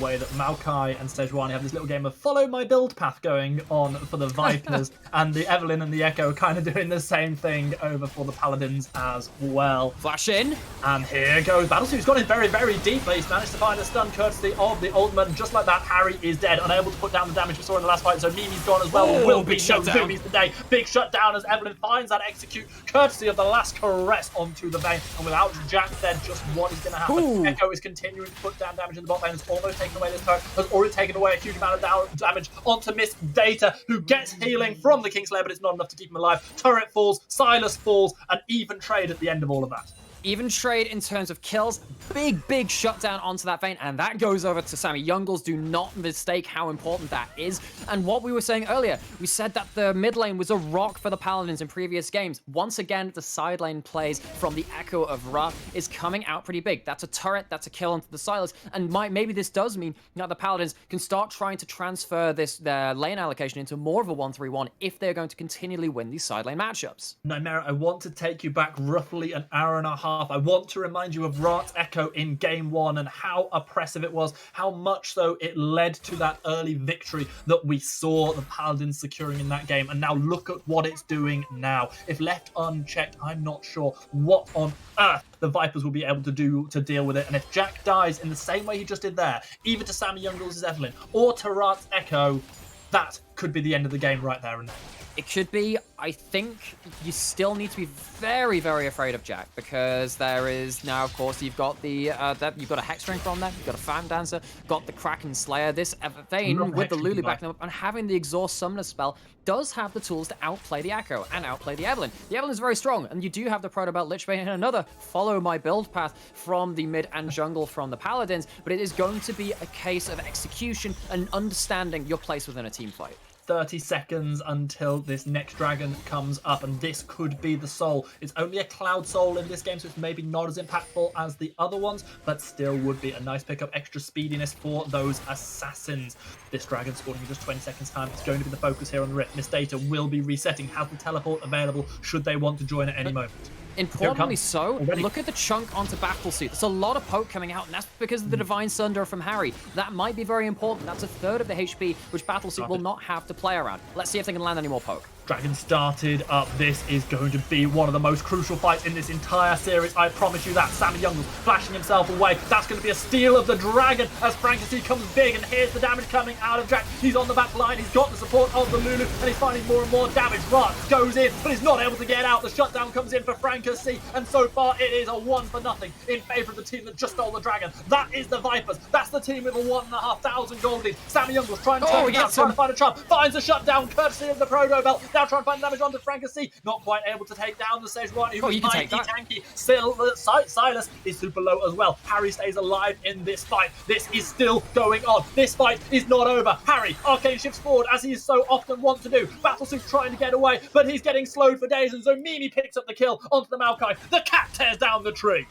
way that Maokai and Sejuani have this little game of follow my build path going on for the Vipers, and the Evelynn and the Echo kind of doing the same thing over for the Paladins as well. Flash in. And here goes Battlesuit. He's gone in very deep, but he's managed to find a stun courtesy of the ultimate. And just like that, Harry is dead, unable to put down the damage we saw in the last fight. So Mimi's gone as well. Will be no Zoomies today. Big shutdown as Evelynn finds that execute courtesy of the last caress onto the Vayne. And without Jack there, just what is going to happen? Ooh. Echo is continuing to put down damage in the bot lane. It's almost taken away this turret. Has already taken away a huge amount of damage onto Miss Data, who gets healing from the Kingslayer, but it's not enough to keep him alive. Turret falls, Silas falls, and even trade at the end of all of that. Even trade in terms of kills. Big shutdown onto that Vayne, and that goes over to Sammy Youngles. Do not mistake how important that is. And what we were saying earlier, we said that the mid lane was a rock for the Paladins in previous games. Once again, the side lane plays from the Echo of Ra is coming out pretty big. That's a turret, that's a kill onto the Silas, and maybe this does mean that the Paladins can start trying to transfer their lane allocation into more of a 1-3-1 if they're going to continually win these side lane matchups. Nightmare, I want to take you back roughly an hour and a half. I want to remind you of Rat's Echo in game 1 and how oppressive it was, how much so it led to that early victory that we saw the Paladins securing in that game. And now look at what it's doing now. If left unchecked, I'm not sure what on earth the Vipers will be able to do to deal with it. And if Jack dies in the same way he just did there, either to Sammy Youngles' Evelynn or to Rat's Echo, that could be the end of the game right there and then. It could be. I think you still need to be very afraid of Jack, because there is now, of course, you've got the you've got a Hex Strength on there, you've got a Phantom Dancer, got the Kraken Slayer. This Vayne with the Lulu backing up and having the Exhaust Summoner spell does have the tools to outplay the Echo and outplay the Evelynn. The Evelynn is very strong, and you do have the Proto Belt Lich Bane and another follow my build path from the mid and jungle from the Paladins, but it is going to be a case of execution and understanding your place within a team fight. 30 seconds until this next dragon comes up, and this could be the soul. It's only a cloud soul in this game, so it's maybe not as impactful as the other ones, but still would be a nice pickup, extra speediness for those assassins. This dragon spawning in just 20 seconds time. It's going to be the focus here on the Rift. Miss Data will be resetting, has the teleport available should they want to join at any moment. Importantly so, look at the chunk onto Battlesuit. There's a lot of poke coming out, and that's because of the Divine Sunder from Harry. That might be very important. That's a third of the HP, which Battlesuit will not have to play around. Let's see if they can land any more poke. Dragon started up. This is going to be one of the most crucial fights in this entire series. I promise you that. Sammy Youngles flashing himself away. That's going to be a steal of the dragon as Frankenstein comes big, and here's the damage coming out of Jack. He's on the back line. He's got the support of the Lulu, and he's finding more and more damage. Rat goes in, but he's not able to get out. The shutdown comes in for Frankenstein, and so far it is a 1-0 in favour of the team that just stole the dragon. That is the Vipers. That's the team with a 1,500 gold lead. Sammy Youngles trying to turn it down, trying to find a trap. Finds a shutdown courtesy of the Proto Belt. Now trying to find damage onto Frankenstein. Not quite able to take down the Sejuani, who is mighty tanky. Still, Silas is super low as well. Harry stays alive in this fight. This is still going on. This fight is not over. Harry, Arcane shifts forward as he is so often wont to do. Battlesuit trying to get away, but he's getting slowed for days, and so Mimi picks up the kill onto the Maokai. The cat tears down the tree.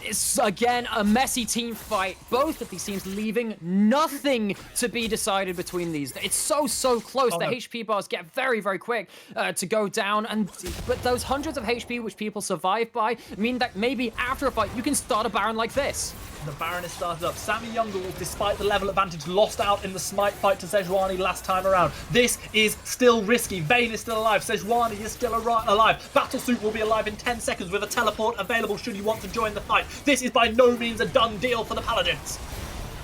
It's, again, a messy team fight. Both of these teams leaving nothing to be decided between these. It's so close. The HP bars get very, very quick to go down. But those hundreds of HP which people survive by mean that maybe after a fight, you can start a Baron like this. The Baron is started up. Sammy Youngles, despite the level advantage, lost out in the smite fight to Sejuani last time around. This is still risky. Vayne is still alive. Sejuani is still alive. Battlesuit will be alive in 10 seconds with a teleport available should you want to join the fight. This is by no means a done deal for the Paladins.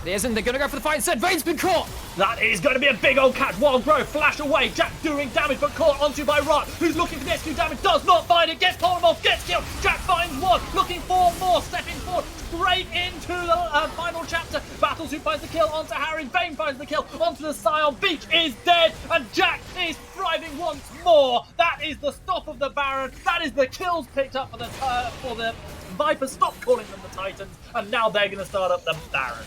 It isn't. They're going to go for the fight instead. Vayne's been caught. That is going to be a big old catch. Wild Growth, flash away. Jack doing damage, but caught onto by Rot, who's looking for the execute damage, does not find it, gets polymorph, gets killed. Jack finds one, looking for more, stepping forward, straight into the final chapter. Battlesuit finds the kill onto Harry. Vayne finds the kill onto the Scion. Beach is dead, and Jack is thriving once more. That is the stop of the Baron. That is the kills picked up for the Vipers. Stop calling them the Titans, and now they're going to start up the Baron.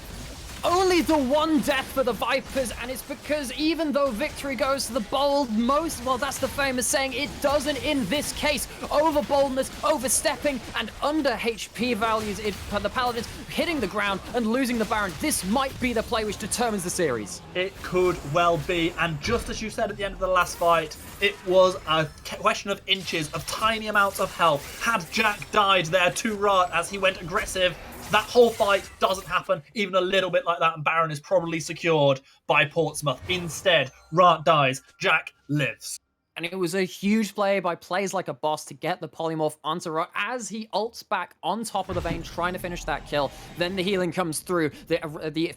Only the one death for the Vipers, and it's because even though victory goes to the bold, well, that's the famous saying, it doesn't in this case. Over boldness, overstepping, and under HP values for the Paladins hitting the ground and losing the Baron. This might be the play which determines the series. It could well be, and just as you said at the end of the last fight, it was a question of inches, of tiny amounts of health. Had Jack died there to Rat as he went aggressive, that whole fight doesn't happen even a little bit like that, and Baron is probably secured by Portsmouth. Instead, Rart dies, Jack lives. And it was a huge play by plays like a boss to get the polymorph onto Rot as he ults back on top of the Vayne, trying to finish that kill. Then the healing comes through. The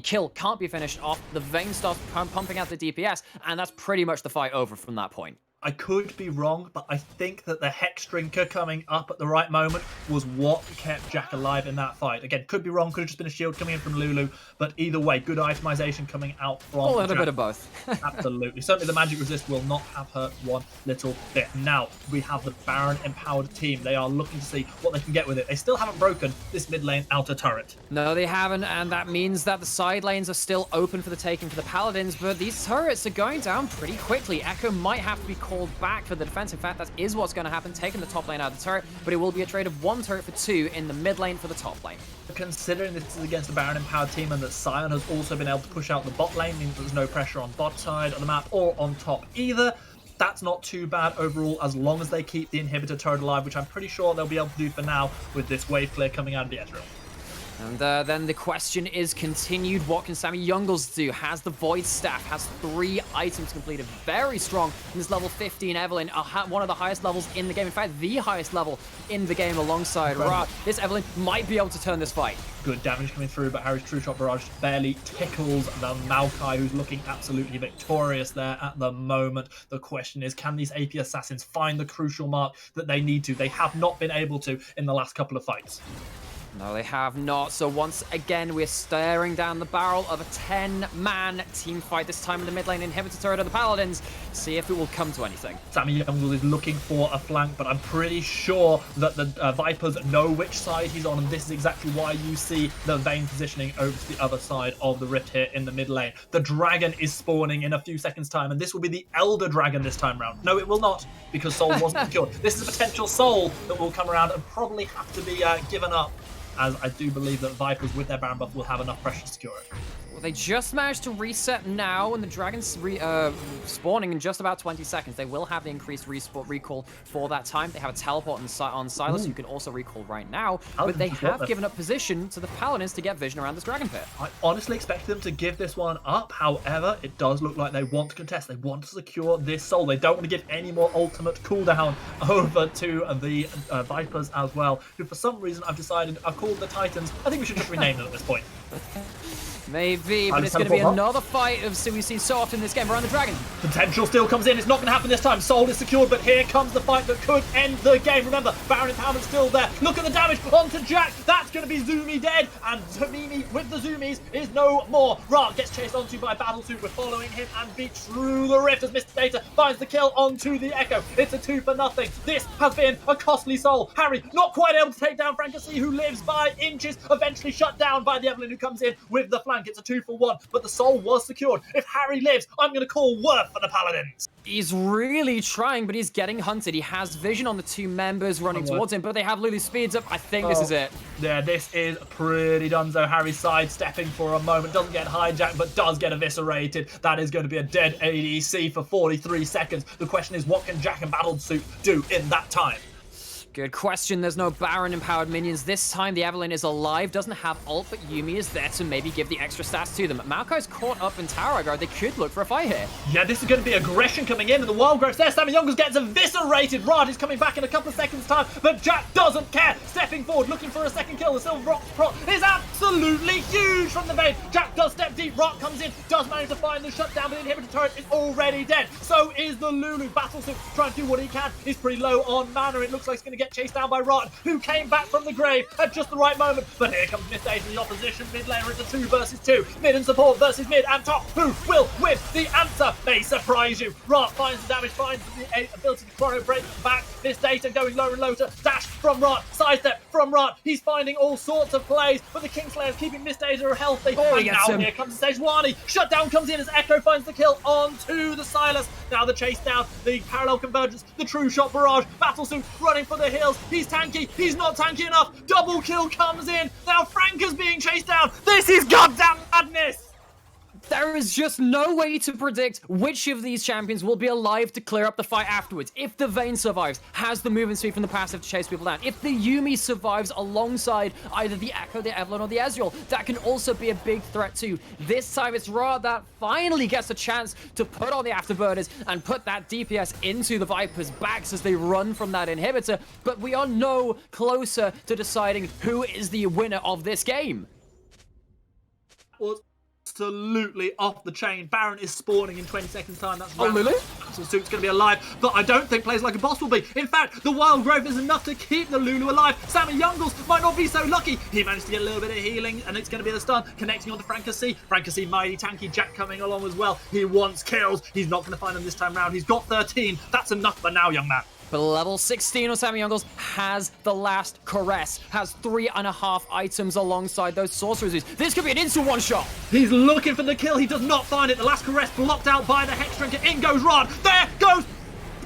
kill can't be finished off. The Vayne starts pumping out the DPS, and that's pretty much the fight over from that point. I could be wrong, but I think that the Hex Drinker coming up at the right moment was what kept Jack alive in that fight. Again, could be wrong, could have just been a shield coming in from Lulu, but either way, good itemization coming out from a little Jack. bit of both. Absolutely. Certainly the magic resist will not have hurt one little bit. Now, we have the Baron empowered team. They are looking to see what they can get with it. They still haven't broken this mid lane outer turret. No, they haven't, and that means that the side lanes are still open for the taking for the Paladins, but these turrets are going down pretty quickly. Echo might have to be called back for the defense. In fact, that is what's going to happen, taking the top lane out of the turret, but it will be a trade of one turret for two in the mid lane for the top lane. Considering this is against the Baron empowered team and that Scion has also been able to push out the bot lane, means there's no pressure on bot side of the map or on top either. That's not too bad overall, as long as they keep the inhibitor turret alive, which I'm pretty sure they'll be able to do for now with this wave clear coming out of the Ezreal. And then the question is continued. What can Sammy Youngles do? Has the Void Staff, has 3 items completed. Very strong in this level 15 Evelyn, one of the highest levels in the game. In fact, the highest level in the game alongside Ra. This Evelyn might be able to turn this fight. Good damage coming through, but Harry's True Shot Barrage barely tickles the Maokai, who's looking absolutely victorious there at the moment. The question is, can these AP Assassins find the crucial mark that they need to? They have not been able to in the last couple of fights. No, they have not. So once again, we're staring down the barrel of a 10-man team fight, this time in the mid lane inhibitor turret of the Paladins. See if it will come to anything. Sammy Youngles is looking for a flank, but I'm pretty sure that the Vipers know which side he's on, and this is exactly why you see the Vayne positioning over to the other side of the rift here in the mid lane. The dragon is spawning in a few seconds' time, and this will be the Elder Dragon this time round. No, it will not, because Soul wasn't secured. This is a potential Soul that will come around and probably have to be given up, as I do believe that Vipers with their Baron buff will have enough pressure to secure it. Well, they just managed to reset now, and the Dragon's spawning in just about 20 seconds. They will have the increased recall for that time. They have a teleport on Silas, who can also recall right now, but they have given up position to the Paladins to get vision around this Dragon Pit. I honestly expected them to give this one up. However, it does look like they want to contest. They want to secure this Soul. They don't want to give any more ultimate cooldown over to the Vipers as well, who for some reason I've decided are called the Titans. I think we should just rename them at this point. Maybe, but it's going to be another fight we've seen so often in this game around the Dragon. Potential still comes in. It's not going to happen this time. Soul is secured, but here comes the fight that could end the game. Remember, Baron Empowerment still there. Look at the damage onto Jack. That's going to be Zumi dead, and Tamimi with the Zoomies is no more. Ra gets chased onto by Battlesuit. We're following him and beat through the rift as Mr. Data finds the kill onto the Echo. It's a 2-for-0. This has been a costly Soul. Harry not quite able to take down Francasi, who lives by inches, eventually shut down by the Evelyn, who comes in with the flank. flank. It's a 2-for-1, but the soul was secured. If Harry lives, I'm going to call worth for the Paladins. He's really trying, but he's getting hunted. He has vision on the two members running towards him, but they have Lulu speeds up. I think this is it. Yeah, this is pretty donezo. Harry sidestepping for a moment, doesn't get hijacked, but does get eviscerated. That is going to be a dead ADC for 43 seconds. The question is, what can Jack and Battlesuit do in that time? Good question. There's no Baron-empowered minions. This time, the Evelynn is alive, doesn't have ult, but Yuumi is there to maybe give the extra stats to them. Maokai's caught up in tower aggro. They could look for a fight here. Yeah, this is going to be aggression coming in, and the Wild Growth there. Sammy Youngles gets eviscerated. Rod is coming back in a couple of seconds' time, but Jack doesn't care. Stepping forward, looking for a second kill. The Silver Rock prot is absolutely huge from the Vayne. Jack does step deep. Rock comes in, does manage to find the shutdown, but the inhibitor turret is already dead. So is the Lulu. Battlesuit trying to do what he can. He's pretty low on mana. It looks like he's going to get chased down by Rod, who came back from the grave at just the right moment. But here comes Miss Days in the opposition. Mid laner, it's a 2 versus 2. Mid and support versus mid and top. Who will win? The answer may surprise you. Rot finds the damage, finds the ability to chrono break back. Miss Data going lower and lower. Dash from Rot, sidestep from Rot. He's finding all sorts of plays, but the Kingslayer's keeping Miss Data healthy. Oh, and now here comes the Sejuani. Shutdown comes in as Echo finds the kill onto the Silas. Now the chase down, the parallel convergence, the true shot barrage. Battlesuit running for the hills. He's tanky. He's not tanky enough. Double kill comes in. Now Franca's being chased down. This is goddamn madness. There is just no way to predict which of these champions will be alive to clear up the fight afterwards. If the Vayne survives, has the movement speed from the passive to chase people down. If the Yuumi survives alongside either the Echo, the Evelynn, or the Ezreal, that can also be a big threat too. This time it's Ra that finally gets a chance to put on the afterburners and put that DPS into the Viper's backs as they run from that inhibitor. But we are no closer to deciding who is the winner of this game. Absolutely off the chain. Baron is spawning in 20 seconds time. That's Oh, Lulu? Suit's going to be alive, but I don't think players like a boss will be. In fact, the Wild Growth is enough to keep the Lulu alive. Sammy Youngles might not be so lucky. He managed to get a little bit of healing, and it's going to be the stun connecting on to Franca-C. Franca-C mighty tanky. Jack coming along as well. He wants kills. He's not going to find them this time round. He's got 13. That's enough for now, young man. But level 16 on Sammy Youngles has the last caress, has 3.5 items alongside those sorceresses. This could be an instant one-shot. He's looking for the kill. He does not find it. The last caress blocked out by the Hex Drinker. In goes Rod. There goes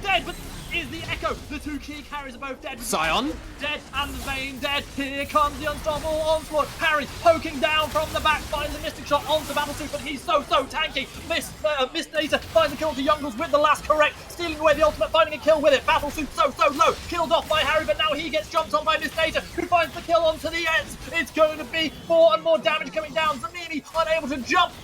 dead, but is the Echo. The two key carries are both dead. Sion? Dead and Vayne dead. Here comes the unstoppable onslaught. Harry poking down from the back, finds a Mystic Shot onto Battlesuit, but he's so tanky. Miss Data finds a kill to Youngles with the last correct, stealing away the ultimate, finding a kill with it. Battlesuit so low, killed off by Harry, but now he gets jumped on by Miss Data, who finds the kill onto the ends. It's going to be more and more damage coming down. Zamini unable to jump.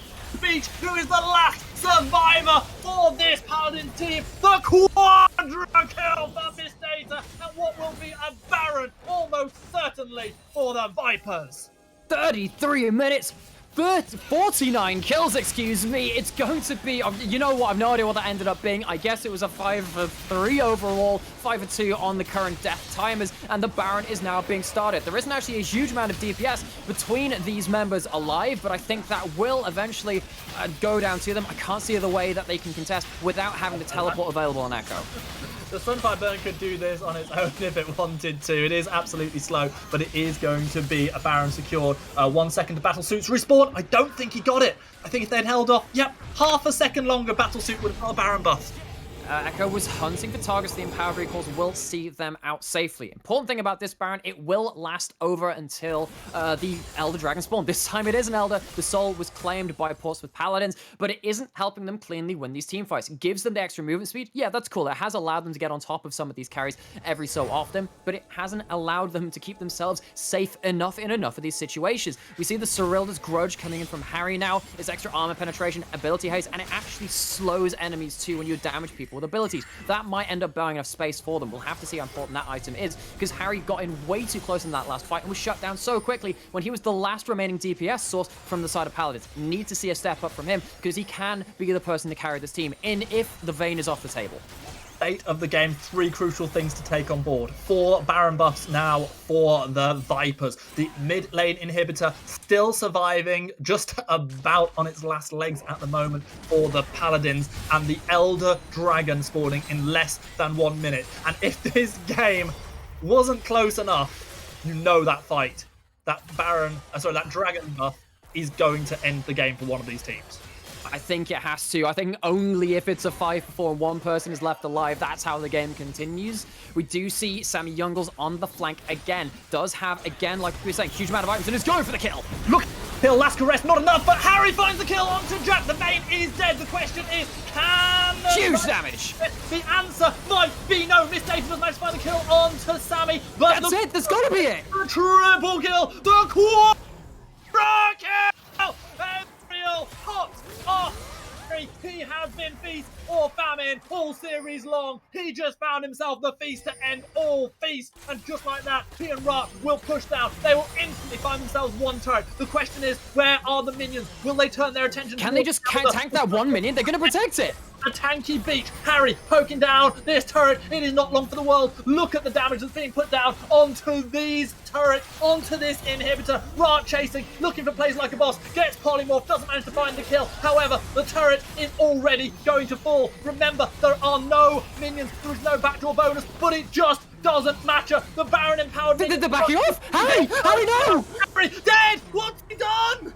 Beach, who is the last survivor for this Paladin team. The quadra kill for Miss Data, and what will be a Baron almost certainly for the Vipers. 33 minutes. 49 kills, excuse me. It's going to be, you know what, I've no idea what that ended up being. I guess it was a 5-for-3 overall, 5-for-2 on the current death timers, and the Baron is now being started. There isn't actually a huge amount of DPS between these members alive, but I think that will eventually go down to them. I can't see the way that they can contest without having the teleport available on Echo. The Sunfire Burn could do this on its own if it wanted to. It is absolutely slow, but it is going to be a Baron secured. 1 second to Battlesuit's respawn. I don't think he got it. I think if they'd held off, yep, half a second longer, Battlesuit would have got a Baron buff. Echo was hunting for targets. The empowered recalls will see them out safely. Important thing about this Baron, it will last over until the Elder Dragon spawn. This time it is an Elder. The soul was claimed by Portsmouth Paladins, but it isn't helping them cleanly win these team fights. It gives them the extra movement speed. Yeah, that's cool. It has allowed them to get on top of some of these carries every so often, but it hasn't allowed them to keep themselves safe enough in enough of these situations. We see the Cyrilda's Grudge coming in from Harry now. It's extra armor penetration, ability haste, and it actually slows enemies too when you damage people with abilities. That might end up buying enough space for them. We'll have to see how important that item is, because Harry got in way too close in that last fight and was shut down so quickly when he was the last remaining DPS source from the side of Paladins. Need to see a step up from him, because he can be the person to carry this team in if the Vayne is off the table. State of the game, 3 crucial things to take on board. 4 Baron buffs now for the Vipers. The mid lane inhibitor still surviving, just about on its last legs at the moment for the Paladins, and the Elder Dragon spawning in less than 1 minute. And if this game wasn't close enough, you know that fight, that Dragon buff is going to end the game for one of these teams. I think it has to. I think only if it's a 5-4 and one person is left alive, that's how the game continues. We do see Sammy Youngles on the flank again. Does have, again, like we were saying, huge amount of items and is going for the kill. Look, Hill, last arrest, not enough, but Harry finds the kill onto Jack. The Vayne is dead. The question is, can... Huge damage. The answer might be no. Miss Davis does manage to find the kill onto Sammy. But That's it. There's got to be it. The triple kill. The quadra kill. Real hot off. He has been feast or famine all series long. He just found himself the feast to end all feast. And just like that, he and Ra will push down. They will instantly find themselves one turret. The question is, where are the minions? Will they turn their attention Can they just tank that one minion? They're going to protect it. A tanky beach. Harry poking down this turret. It is not long for the world. Look at the damage that's being put down onto these turrets, onto this inhibitor. Ra chasing, looking for plays like a boss. Gets polymorph, doesn't manage to find the kill. However, the turret is already going to fall. Remember, there are no minions. There is no backdoor bonus, but it just doesn't matter. The Baron empowered. They're backing off. Harry, no. Harry, dead. What's he done?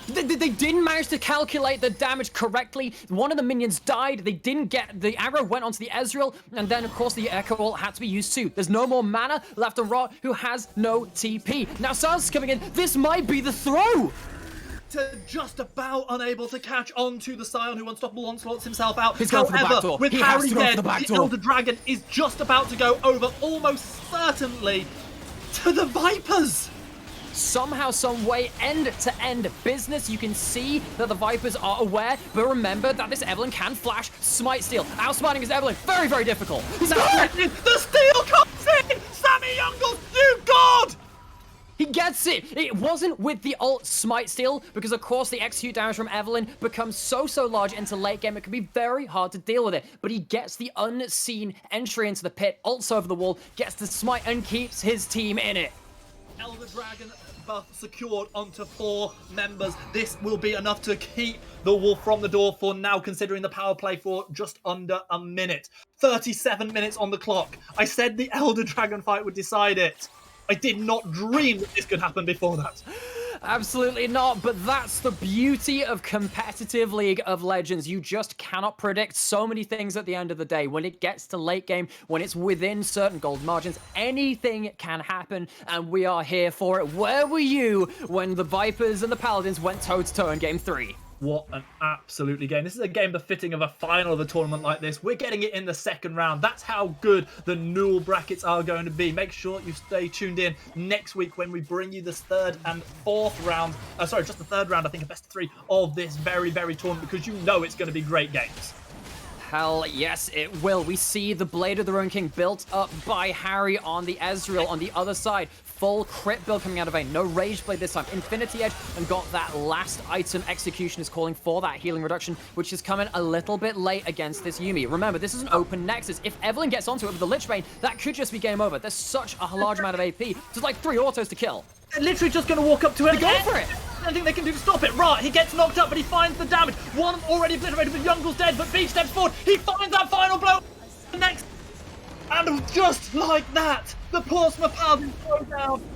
They didn't manage to calculate the damage correctly. One of the minions died. They didn't get... The arrow went onto the Ezreal, and then, of course, the Echo Ult had to be used too. There's no more mana left on Ra, who has no TP. Now, Sans coming in. This might be the throw. To just about unable to catch on to the Scion, who unstoppable onslaughts himself out. He's going for the back door. With He Harry has to go dead, for the back door. Elder Dragon is just about to go over, almost certainly, to the Vipers. Somehow, some way, end-to-end business. You can see that the Vipers are aware, but remember that this Evelyn can flash Smite Steal. Outsmarting his Evelyn, very, very difficult. He's got it! The steal comes in! Sammy Youngles, you god! He gets it! It wasn't with the ult Smite Steal, because of course the execute damage from Evelyn becomes so large into late game, it can be very hard to deal with it. But he gets the unseen entry into the pit, ults over the wall, gets the smite, and keeps his team in it. Elder Dragon buff secured onto 4 members. This will be enough to keep the wolf from the door for now, considering the power play for just under a minute. 37 minutes on the clock. I said the Elder Dragon fight would decide it. I did not dream that this could happen before that. Absolutely not, but that's the beauty of competitive League of Legends. You just cannot predict so many things at the end of the day. When it gets to late game, when it's within certain gold margins, anything can happen, and we are here for it. Where were you when the Vipers and the Paladins went toe-to-toe in Game 3? What an absolutely game. This is a game befitting of a final of a tournament like this. We're getting it in the second round. That's how good the Newell brackets are going to be. Make sure you stay tuned in next week when we bring you this third and fourth round. Just the third round, I think, a best of 3 of this very, very tournament, because you know it's going to be great games. Hell yes, it will. We see the Blade of the Ruined King built up by Harry on the Ezreal on the other side. Full crit build coming out of Vayne. No Rage Blade this time. Infinity Edge, and got that last item. Execution is calling for that healing reduction, which is coming a little bit late against this Yuumi. Remember, this is an open Nexus. If Evelyn gets onto it with the Lich Bane, that could just be game over. There's such a large amount of AP. There's like 3 autos to kill. They're literally just going to walk up to it. Go for it. Nothing they can do to stop it. Right, he gets knocked up, but he finds the damage. One already obliterated, but Youngle's dead, but Beach steps forward. He finds that final blow. Next. And just like that, the Portsmouth Paladins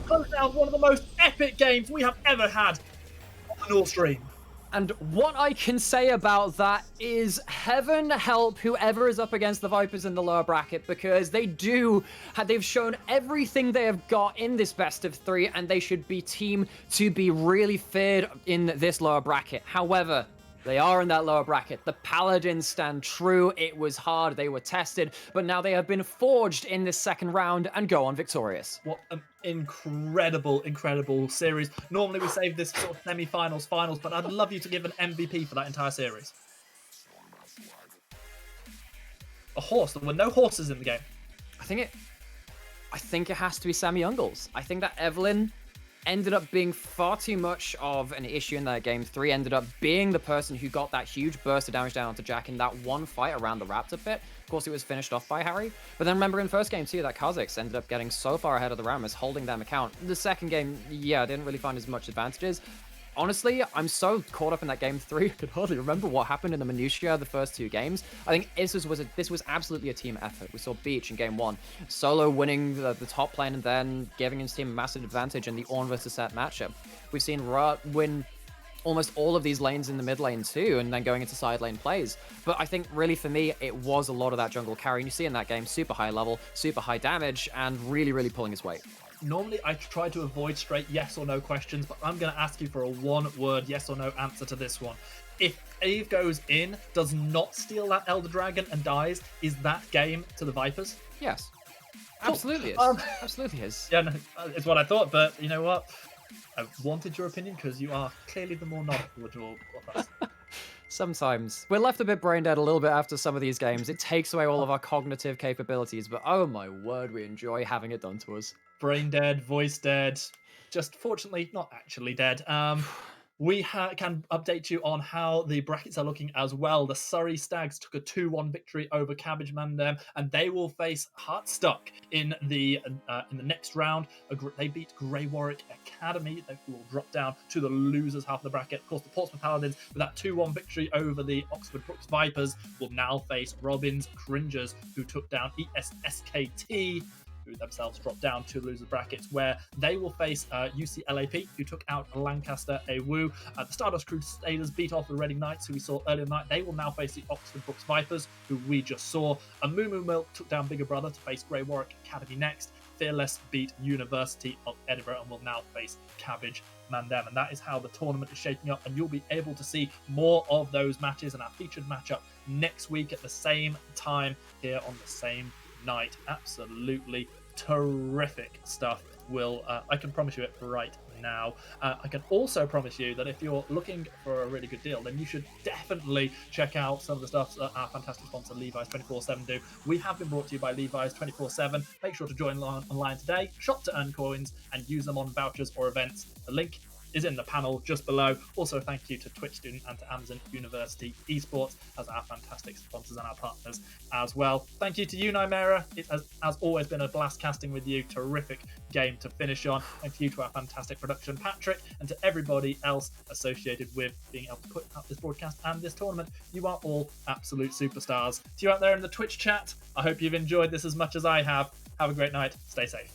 close down one of the most epic games we have ever had on the North Stream. And what I can say about that is heaven help whoever is up against the Vipers in the lower bracket, because they've shown everything they have got in this best of 3, and they should be team to be really feared in this lower bracket. However, they are in that lower bracket. The Paladins stand true. It was hard. They were tested, but now they have been forged in this second round and go on victorious. What an incredible, incredible series. Normally we save this sort of semi-finals, finals, but I'd love you to give an MVP for that entire series. A horse. There were no horses in the game. I think it has to be Sammy Youngles. I think that Evelyn ended up being far too much of an issue in that Game 3, ended up being the person who got that huge burst of damage down onto Jack in that one fight around the Raptor pit. Of course, it was finished off by Harry. But then remember in first game too, that Kha'Zix ended up getting so far ahead of the Rammus, holding them account. The second game, yeah, didn't really find as much advantages. Honestly, I'm so caught up in that game 3, I could hardly remember what happened in the minutiae of the first 2 games. I think this was absolutely a team effort. We saw Beach in game 1, Solo winning the top lane and then giving his team a massive advantage in the Ornn versus Set matchup. We've seen Rut win almost all of these lanes in the mid lane too, and then going into side lane plays. But I think really for me, it was a lot of that jungle carry. And you see in that game, super high level, super high damage, and really, really pulling his weight. Normally, I try to avoid straight yes or no questions, but I'm going to ask you for a one-word yes or no answer to this one. If Eve goes in, does not steal that Elder Dragon and dies, is that game to the Vipers? Yes. Absolutely is. Absolutely is. Yeah, no, it's what I thought, but you know what? I wanted your opinion because you are clearly the more knowledgeable of us. Sometimes. We're left a bit brain dead a little bit after some of these games. It takes away all of our cognitive capabilities, but oh my word, we enjoy having it done to us. Brain dead, voice dead, just fortunately not actually dead. We can update you on how the brackets are looking as well. The Surrey Stags took a 2-1 victory over Cabbage Mandem, and they will face Heartstuck in the next round. They beat Grey Warwick Academy. They will drop down to the losers half of the bracket. Of course, the Portsmouth Paladins, with that 2-1 victory over the Oxford Brooks Vipers, will now face Robins Cringers, who took down ESSKT, who themselves dropped down to losers brackets, where they will face UCLAP, who took out Lancaster AUE. The Stardust Crusaders beat off the Reading Knights, who we saw earlier in the night. They will now face the Oxford Brooks Vipers, who we just saw. Moo Milk took down Bigger Brother to face Grey Warwick Academy next. Fearless beat University of Edinburgh and will now face Cabbage Mandem. And that is how the tournament is shaping up, and you'll be able to see more of those matches and our featured matchup next week at the same time here on the same night. Absolutely terrific stuff. I can promise you it right now. I can also promise you that if you're looking for a really good deal, then you should definitely check out some of the stuff that our fantastic sponsor Levi's 24/7 do. We have been brought to you by Levi's 24/7. Make sure to join online today, shop to earn coins, and use them on vouchers or events. The link is in the panel just below. Also, thank you to Twitch Student and to Amazon University Esports as our fantastic sponsors and our partners as well. Thank you to you, Nymera. It has always been a blast casting with you. Terrific game to finish on. Thank you to our fantastic production, Patrick, and to everybody else associated with being able to put up this broadcast and this tournament. You are all absolute superstars. To you out there in the Twitch chat, I hope you've enjoyed this as much as I have. Have a great night. Stay safe.